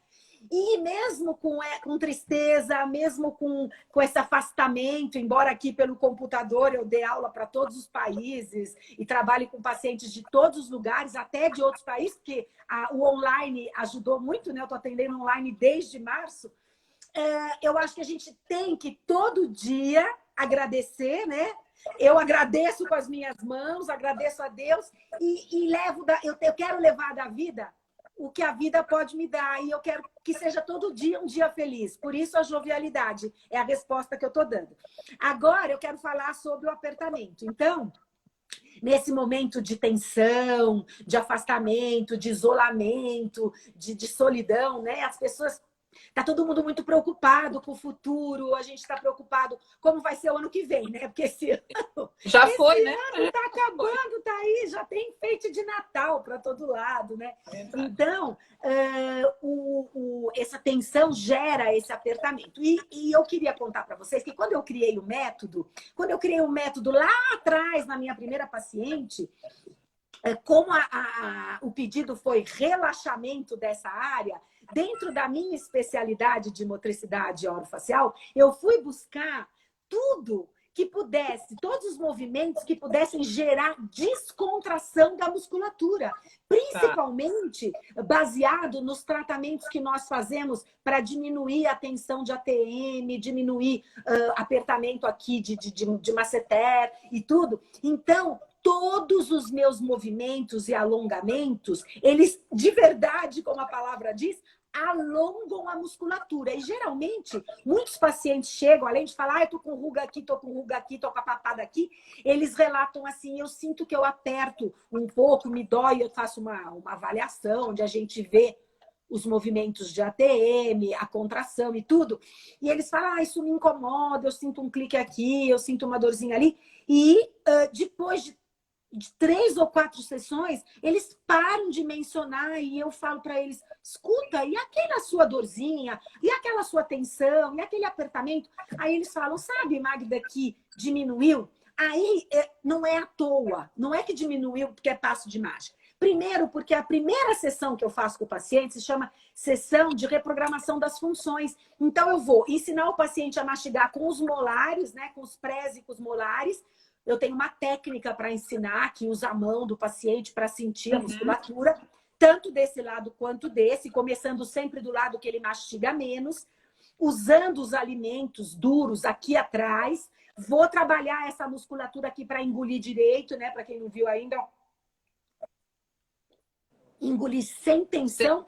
E mesmo com tristeza, mesmo com esse afastamento, embora aqui pelo computador eu dê aula para todos os países e trabalhe com pacientes de todos os lugares, até de outros países, porque o online ajudou muito, né? Eu estou atendendo online desde março. Eu acho que a gente tem que todo dia agradecer, né? Eu agradeço com as minhas mãos, agradeço a Deus e levo eu quero levar da vida o que a vida pode me dar e eu quero que seja todo dia um dia feliz. Por isso a jovialidade é a resposta que eu estou dando. Agora eu quero falar sobre o apertamento. Então, nesse momento de tensão, de afastamento, de isolamento, de solidão, né? As pessoas. Tá todo mundo muito preocupado com o futuro, a gente está preocupado como vai ser o ano que vem, né? Porque esse ano, Já esse foi, né? ano tá acabando, tá aí, já tem enfeite de Natal para todo lado, né? Verdade. Então, essa tensão gera esse apertamento. E eu queria contar para vocês que quando eu criei o método lá atrás, na minha primeira paciente, como o pedido foi relaxamento dessa área, dentro da minha especialidade de motricidade orofacial, eu fui buscar tudo que pudesse, todos os movimentos que pudessem gerar descontração da musculatura, Tá. principalmente baseado nos tratamentos que nós fazemos para diminuir a tensão de ATM, diminuir apertamento aqui de masseter e tudo. Então, todos os meus movimentos e alongamentos, eles, de verdade, como a palavra diz, alongam a musculatura. E, geralmente, muitos pacientes chegam, além de falar, eu tô com ruga aqui, tô com ruga aqui, tô com a papada aqui, eles relatam assim, eu sinto que eu aperto um pouco, me dói, eu faço uma avaliação, onde a gente vê os movimentos de ATM, a contração e tudo. E eles falam, isso me incomoda, eu sinto um clique aqui, eu sinto uma dorzinha ali. E depois de 3 ou 4 sessões, eles param de mencionar e eu falo para eles, escuta, e aquela sua dorzinha, e aquela sua tensão, e aquele apertamento? Aí eles falam, sabe, Magda, que diminuiu? Aí não é à toa, não é que diminuiu porque é passo de mágica. Primeiro, porque a primeira sessão que eu faço com o paciente se chama sessão de reprogramação das funções. Então, eu vou ensinar o paciente a mastigar com os molares, né, com os présicos molares. Eu tenho uma técnica para ensinar que usa a mão do paciente para sentir a musculatura, tanto desse lado quanto desse, começando sempre do lado que ele mastiga menos, usando os alimentos duros aqui atrás. Vou trabalhar essa musculatura aqui para engolir direito, né? Para quem não viu ainda, engolir sem tensão.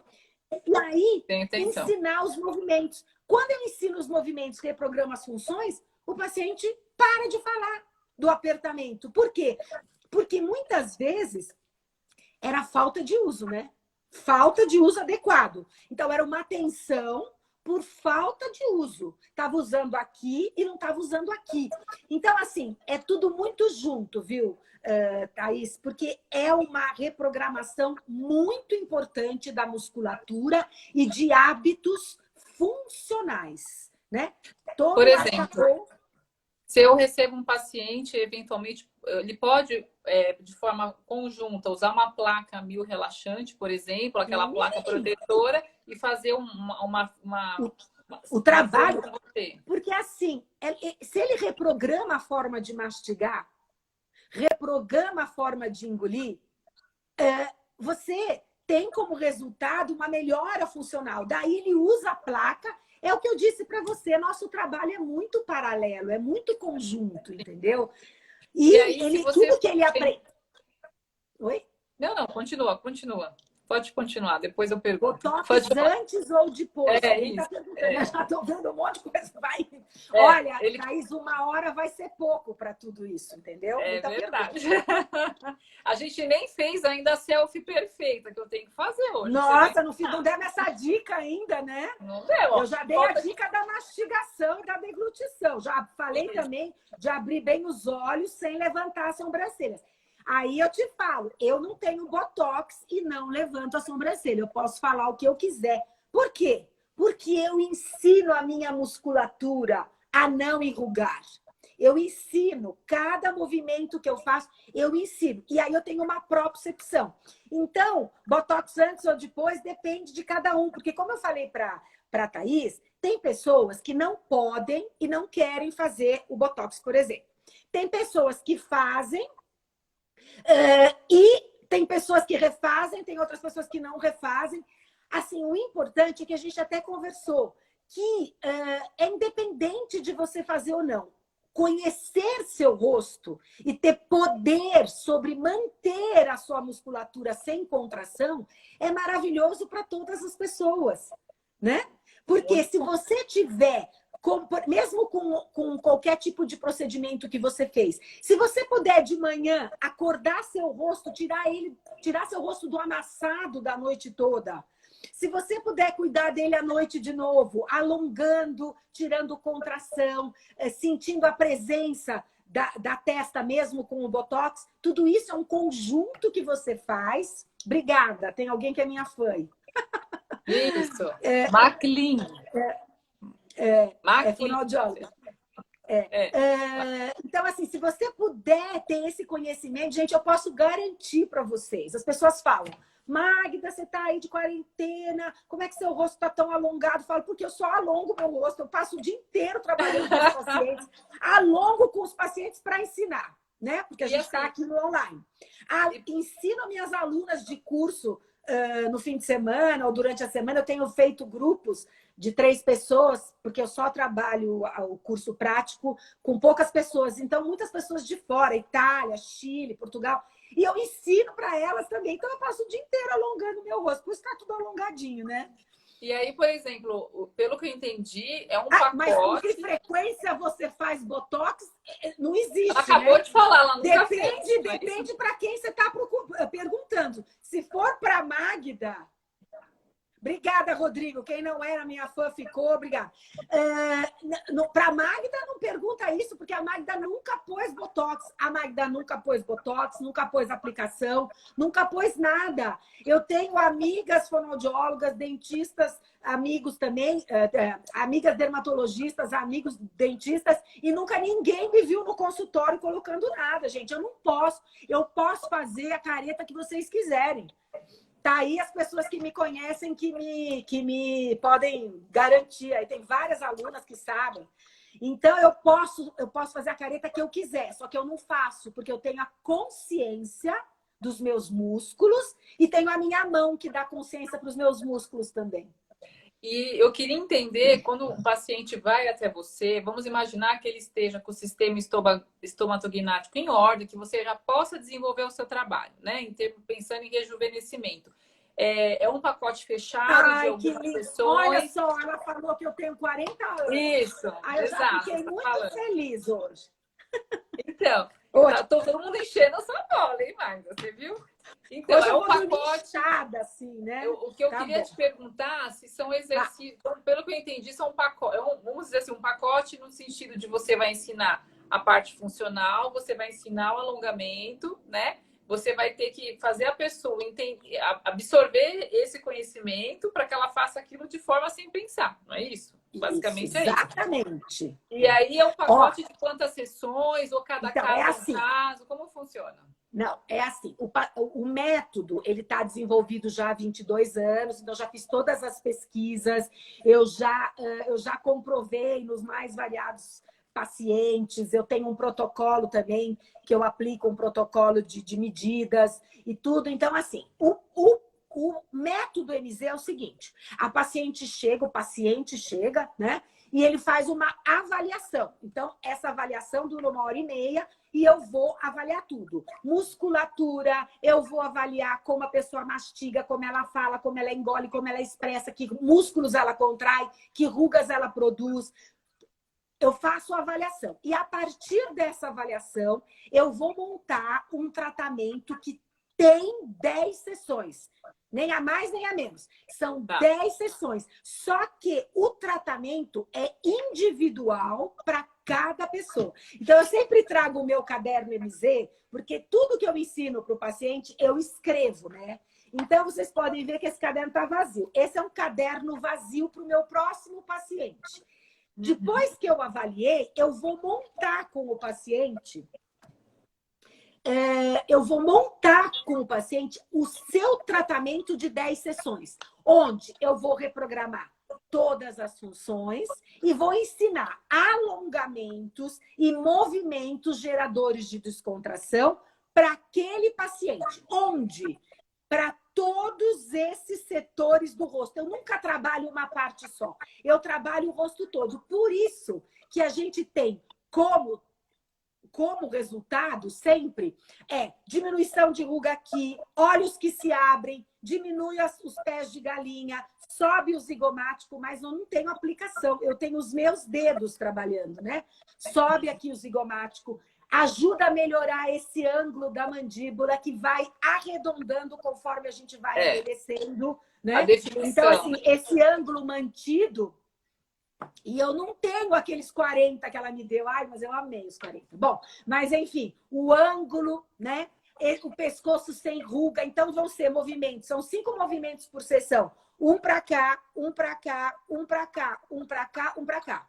E aí, ensinar os movimentos. Quando eu ensino os movimentos, reprogramo as funções, o paciente para de falar do apertamento. Por quê? Porque muitas vezes era falta de uso, né? Falta de uso adequado. Então, era uma tensão por falta de uso. Estava usando aqui e não estava usando aqui. Então, assim, é tudo muito junto, viu, Thaís? Porque é uma reprogramação muito importante da musculatura e de hábitos funcionais, né? Por exemplo, se eu recebo um paciente, eventualmente, ele pode, de forma conjunta, usar uma placa mil relaxante, por exemplo, aquela placa protetora, e fazer o trabalho. Porque, assim, se ele reprograma a forma de mastigar, reprograma a forma de engolir, você tem como resultado uma melhora funcional. Daí ele usa a placa. É o que eu disse para você, nosso trabalho é muito paralelo, é muito conjunto, entendeu? E aí, tudo que ele aprende... Oi? Não, continua. Pode continuar, depois eu pergunto. Botox antes ou depois? Eu já estou vendo um monte de coisa. Olha, Thaís, 1 hora vai ser pouco para tudo isso, entendeu? É verdade. A gente nem fez ainda a selfie perfeita que eu tenho que fazer hoje. Nossa, não demos essa dica ainda, né? Não deu. Eu já dei a dica da mastigação e da deglutição. Já falei também de abrir bem os olhos sem levantar as sobrancelhas. Aí eu te falo, eu não tenho botox e não levanto a sobrancelha. Eu posso falar o que eu quiser. Por quê? Porque eu ensino a minha musculatura a não enrugar. Eu ensino, cada movimento que eu faço, eu ensino. E aí eu tenho uma propriocepção. Então, botox antes ou depois depende de cada um. Porque como eu falei para a Thaís, tem pessoas que não podem e não querem fazer o botox, por exemplo. Tem pessoas que fazem... e tem pessoas que refazem, tem outras pessoas que não refazem. Assim, o importante é que a gente até conversou, que é independente de você fazer ou não. Conhecer seu rosto e ter poder sobre manter a sua musculatura sem contração é maravilhoso para todas as pessoas, né? Porque se você tiver... mesmo com qualquer tipo de procedimento que você fez, se você puder de manhã acordar seu rosto, tirar seu rosto do amassado da noite toda, se você puder cuidar dele à noite de novo, alongando, tirando contração, sentindo a presença da testa mesmo com o botox, tudo isso é um conjunto que você faz. Obrigada, tem alguém que é minha fã. Isso, Maclean. Fonoaudióloga. Então, assim, se você puder ter esse conhecimento, gente, eu posso garantir para vocês. As pessoas falam, Magda, você está aí de quarentena, como é que seu rosto está tão alongado? Eu falo, porque eu só alongo meu rosto, eu passo o dia inteiro trabalhando com os pacientes, alongo com os pacientes para ensinar, né? Porque a gente está aqui no online. Ensino minhas alunas de curso no fim de semana ou durante a semana, eu tenho feito grupos de 3 pessoas, porque eu só trabalho o curso prático com poucas pessoas. Então, muitas pessoas de fora, Itália, Chile, Portugal. E eu ensino para elas também. Então, eu passo o dia inteiro alongando meu rosto. Por isso está tudo alongadinho, né? E aí, por exemplo, pelo que eu entendi, é um pacote... Mas com que frequência você faz botox? Não existe, ela acabou de falar, ela nunca Depende para quem você está perguntando. Se for para Magda... Obrigada, Rodrigo. Quem não era minha fã ficou, obrigada. Para a Magda, não pergunta isso, porque a Magda nunca pôs botox. A Magda nunca pôs botox, nunca pôs aplicação, nunca pôs nada. Eu tenho amigas fonoaudiólogas, dentistas, amigos também, amigas dermatologistas, amigos dentistas, e nunca ninguém me viu no consultório colocando nada, gente. Eu não posso. Eu posso fazer a careta que vocês quiserem. Tá aí as pessoas que me conhecem, que me podem garantir. Aí tem várias alunas que sabem. Então, eu posso fazer a careta que eu quiser, só que eu não faço, porque eu tenho a consciência dos meus músculos e tenho a minha mão que dá consciência para os meus músculos também. E eu queria entender, quando o paciente vai até você, vamos imaginar que ele esteja com o sistema estomatognático em ordem, que você já possa desenvolver o seu trabalho, né? Pensando em rejuvenescimento. É um pacote fechado de Ai, que algumas lindo. Olha sessões. só, ela falou que eu tenho 40 anos. Isso, Aí eu já exato. fiquei Tá muito falando. feliz hoje. Então, Hoje, tá todo mundo enchendo a sua bola, hein, Magda? Você viu? Então, hoje é eu um vou dormir pacote. inchada, assim, né? O que eu Tá queria bom. te perguntar se são Tá. exercícios. Pelo que eu entendi, são pacotes. Vamos dizer assim, um pacote no sentido de você vai ensinar a parte funcional, você vai ensinar o alongamento, né? Você vai ter que fazer a pessoa entender, absorver esse conhecimento para que ela faça aquilo de forma sem pensar, não é isso? Isso, Basicamente é isso. exatamente. E aí é um Ó, pacote de quantas sessões, ou cada então, é caso é um assim. caso, como funciona? Não, é assim. O método, ele está desenvolvido já há 22 anos, então eu já fiz todas as pesquisas, eu já comprovei nos mais variados pacientes, eu tenho um protocolo também, que eu aplico um protocolo de medidas e tudo. Então, assim, o método MZ é o seguinte: o paciente chega, né? E ele faz uma avaliação. Então, essa avaliação dura 1h30 e eu vou avaliar tudo. Musculatura, eu vou avaliar como a pessoa mastiga, como ela fala, como ela engole, como ela expressa, que músculos ela contrai, que rugas ela produz. Eu faço a avaliação. E a partir dessa avaliação, eu vou montar um tratamento que tem 10 sessões. Nem a mais, nem a menos. São 10 sessões. Só que o tratamento é individual para cada pessoa. Então, eu sempre trago o meu caderno MZ, porque tudo que eu ensino para o paciente, eu escrevo, né? Então, vocês podem ver que esse caderno está vazio. Esse é um caderno vazio para o meu próximo paciente. Depois que eu avaliei, eu vou montar com o paciente o seu tratamento de 10 sessões, onde eu vou reprogramar todas as funções e vou ensinar alongamentos e movimentos geradores de descontração para aquele paciente, onde para todos esses setores do rosto. Eu nunca trabalho uma parte só, eu trabalho o rosto todo. Por isso que a gente tem como resultado sempre diminuição de ruga aqui, olhos que se abrem, diminui os pés de galinha, sobe o zigomático, mas eu não tenho aplicação, eu tenho os meus dedos trabalhando, né? Sobe aqui o zigomático, ajuda a melhorar esse ângulo da mandíbula que vai arredondando conforme a gente vai envelhecendo, né? A definição. Então, assim, esse ângulo mantido. E eu não tenho aqueles 40 que ela me deu. Ai, mas eu amei os 40. Bom, mas enfim, o ângulo, né? O pescoço sem ruga. Então, vão ser movimentos. São 5 movimentos por sessão. Um para cá, um para cá, um para cá, um para cá, um para cá.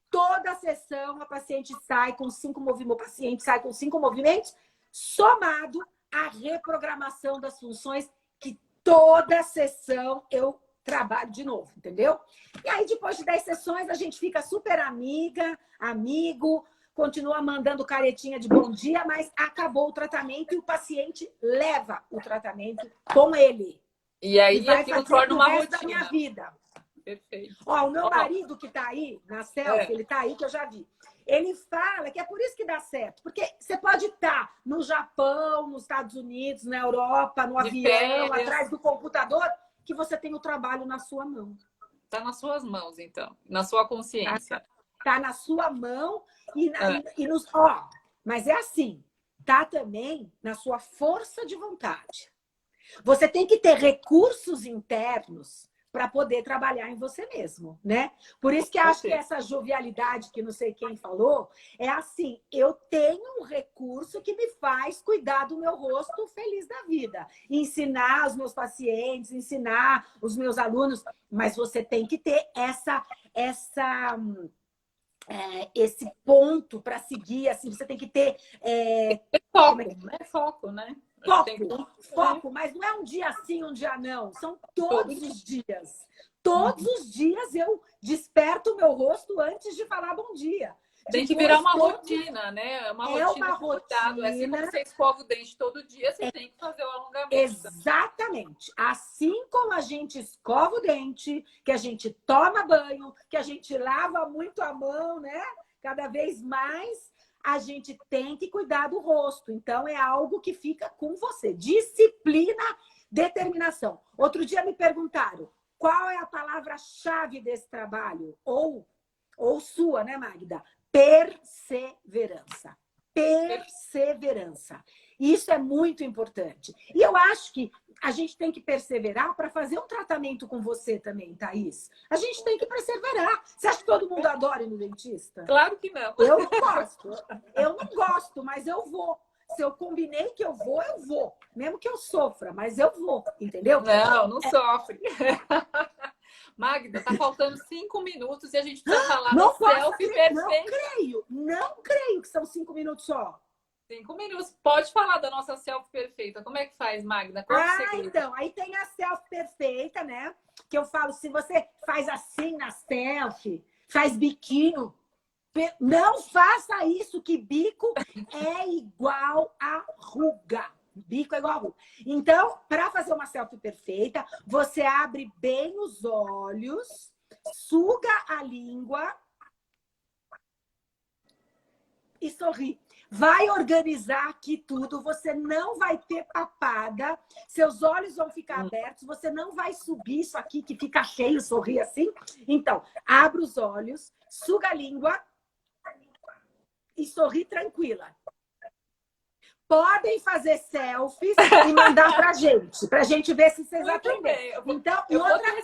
Toda sessão, a paciente sai com 5 movimentos. O paciente sai com 5 movimentos, somado à reprogramação das funções, que toda sessão eu trabalho de novo, entendeu? E aí, depois de 10 sessões, a gente fica super amigo, continua mandando caretinha de bom dia, mas acabou o tratamento e o paciente leva o tratamento com ele. E aí, vai aquilo fazer torna o uma resto rotina. da minha vida. Perfeito. Ó, o meu marido que tá aí, na selfie, ele tá aí, que eu já vi. Ele fala que é por isso que dá certo. Porque você pode estar no Japão, nos Estados Unidos, na Europa, no avião, atrás do computador, que você tem o trabalho na sua mão. Está nas suas mãos, então. Na sua consciência. Tá na sua mão e nos... Ó, mas é assim. Tá também na sua força de vontade. Você tem que ter recursos internos para poder trabalhar em você mesmo, né? Por isso que acho que essa jovialidade que não sei quem falou, é assim, eu tenho um recurso que me faz cuidar do meu rosto feliz da vida. Ensinar os meus pacientes, ensinar os meus alunos, mas você tem que ter esse ponto para seguir, assim, você tem que ter... foco, né? Foco, né? Foco, mas não é um dia sim, um dia não. São todos os dias. Todos os dias eu desperto o meu rosto antes de falar bom dia. Tem que virar uma rotina, né? Uma rotina. Assim como você escova o dente todo dia, você tem que fazer o alongamento. Exatamente. Assim como a gente escova o dente, que a gente toma banho, que a gente lava muito a mão, né? Cada vez mais. a gente tem que cuidar do rosto. Então, é algo que fica com você. Disciplina, determinação. Outro dia me perguntaram qual é a palavra-chave desse trabalho? Ou sua, né, Magda? Perseverança. Perseverança. Isso é muito importante. E eu acho que a gente tem que perseverar para fazer um tratamento com você também, Thaís. A gente tem que perseverar. Você acha que todo mundo adora ir no dentista? Claro que não. Eu não gosto. Eu não gosto, mas eu vou. Se eu combinei que eu vou, eu vou. Mesmo que eu sofra, mas eu vou, entendeu? Não sofre. Magda, tá faltando 5 minutos e a gente precisa falar da selfie perfeita. Não creio que são 5 minutos só. 5 minutos. Pode falar da nossa selfie perfeita. Como é que faz, Magda? Qual é o segredo? Então, aí tem a selfie perfeita, né? Que eu falo, se você faz assim na selfie, faz biquinho, não faça isso, que bico é igual a ruga. Bico é igual a ruga. Então, para fazer uma selfie perfeita, você abre bem os olhos, suga a língua e sorri. Vai organizar aqui tudo, você não vai ter papada, seus olhos vão ficar abertos, você não vai subir isso aqui que fica cheio, sorrir assim. Então, abre os olhos, suga a língua e sorri tranquila. Podem fazer selfies e mandar pra gente ver se vocês aprenderam. Então, e outra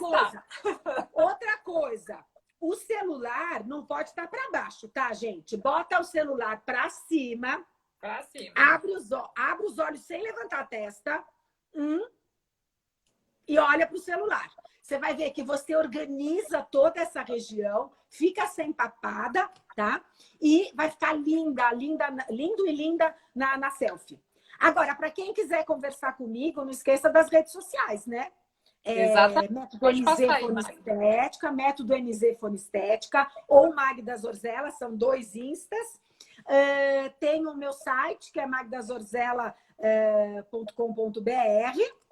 coisa, o celular não pode estar para baixo, tá, gente? Bota o celular para cima. Para cima. Abre os olhos sem levantar a testa. E olha para o celular. Você vai ver que você organiza toda essa região, fica sem papada, tá? E vai ficar lindo e linda na selfie. Agora, para quem quiser conversar comigo, não esqueça das redes sociais, né? Método MZ Fonoestética, Método MZ Fonoestética ou Magda Zorzella, são 2 instas. Tem o meu site, que é magdazorzella.com.br.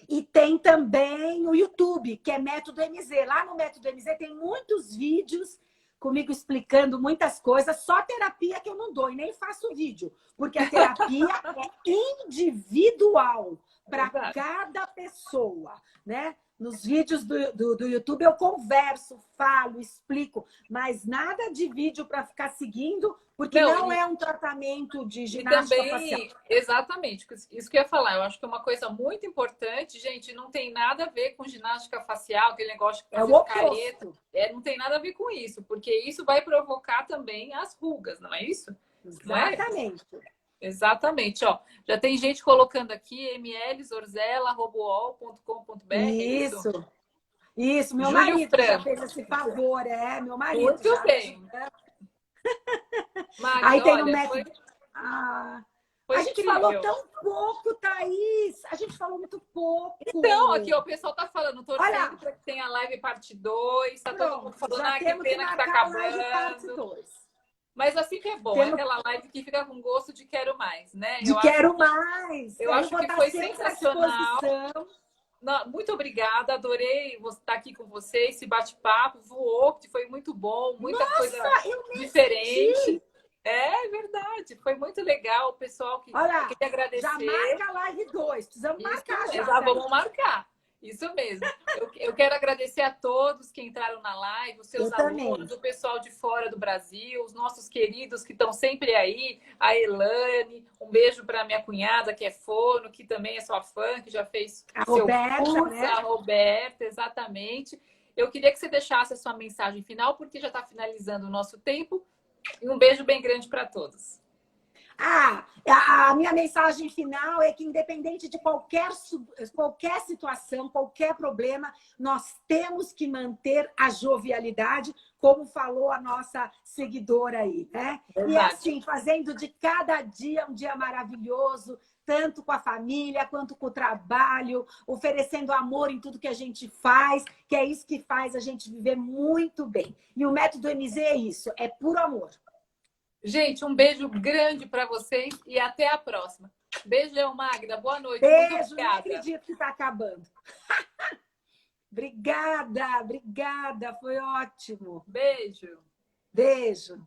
E tem também o YouTube, que é Método MZ. Lá no Método MZ tem muitos vídeos comigo explicando muitas coisas. Só terapia que eu não dou e nem faço vídeo, porque a terapia é individual para cada pessoa, né? Nos vídeos do YouTube eu converso, falo, explico, mas nada de vídeo para ficar seguindo, porque não é um tratamento de ginástica facial. Exatamente, isso que eu ia falar. Eu acho que é uma coisa muito importante, gente, não tem nada a ver com ginástica facial, aquele negócio de fazer careta. Não tem nada a ver com isso, porque isso vai provocar também as rugas, não é isso? Exatamente. Exatamente, ó. Já tem gente colocando aqui mlzorzella.robool.com.br. Isso, meu marido já fez esse favor, meu marido. Muito bem. Magda, aí tem o método. A gente falou tão pouco, Thaís. A gente falou muito pouco. Então, aqui ó, o pessoal tá falando, torcendo para que tenha live parte 2. Tá todo mundo falando, que pena que tá acabando. Mas assim que é bom, é aquela live que fica com gosto de quero mais, né? Quero mais! Eu acho que foi sensacional. Muito obrigada, adorei estar aqui com vocês, esse bate-papo, voou, que foi muito bom, muita coisa diferente. É verdade, foi muito legal, o pessoal que queria agradecer. Já marca a live 2, precisamos marcar já. Já vamos marcar. Isso mesmo. Eu quero agradecer a todos que entraram na live, os seus alunos, o pessoal de fora do Brasil, os nossos queridos que estão sempre aí, a Elane, um beijo para minha cunhada, que é fono, que também é sua fã, que já fez seu curso, né? A Roberta, exatamente. Eu queria que você deixasse a sua mensagem final, porque já está finalizando o nosso tempo. E um beijo bem grande para todos. A minha mensagem final é que, independente de qualquer situação, qualquer problema, nós temos que manter a jovialidade, como falou a nossa seguidora aí, né? Verdade. E assim, fazendo de cada dia um dia maravilhoso, tanto com a família quanto com o trabalho, oferecendo amor em tudo que a gente faz, que é isso que faz a gente viver muito bem. E o Método MZ é isso, é puro amor. Gente, um beijo grande para vocês e até a próxima. Beijão, Magda. Boa noite. Beijo, não acredito que está acabando. Obrigada. Foi ótimo. Beijo. Beijo.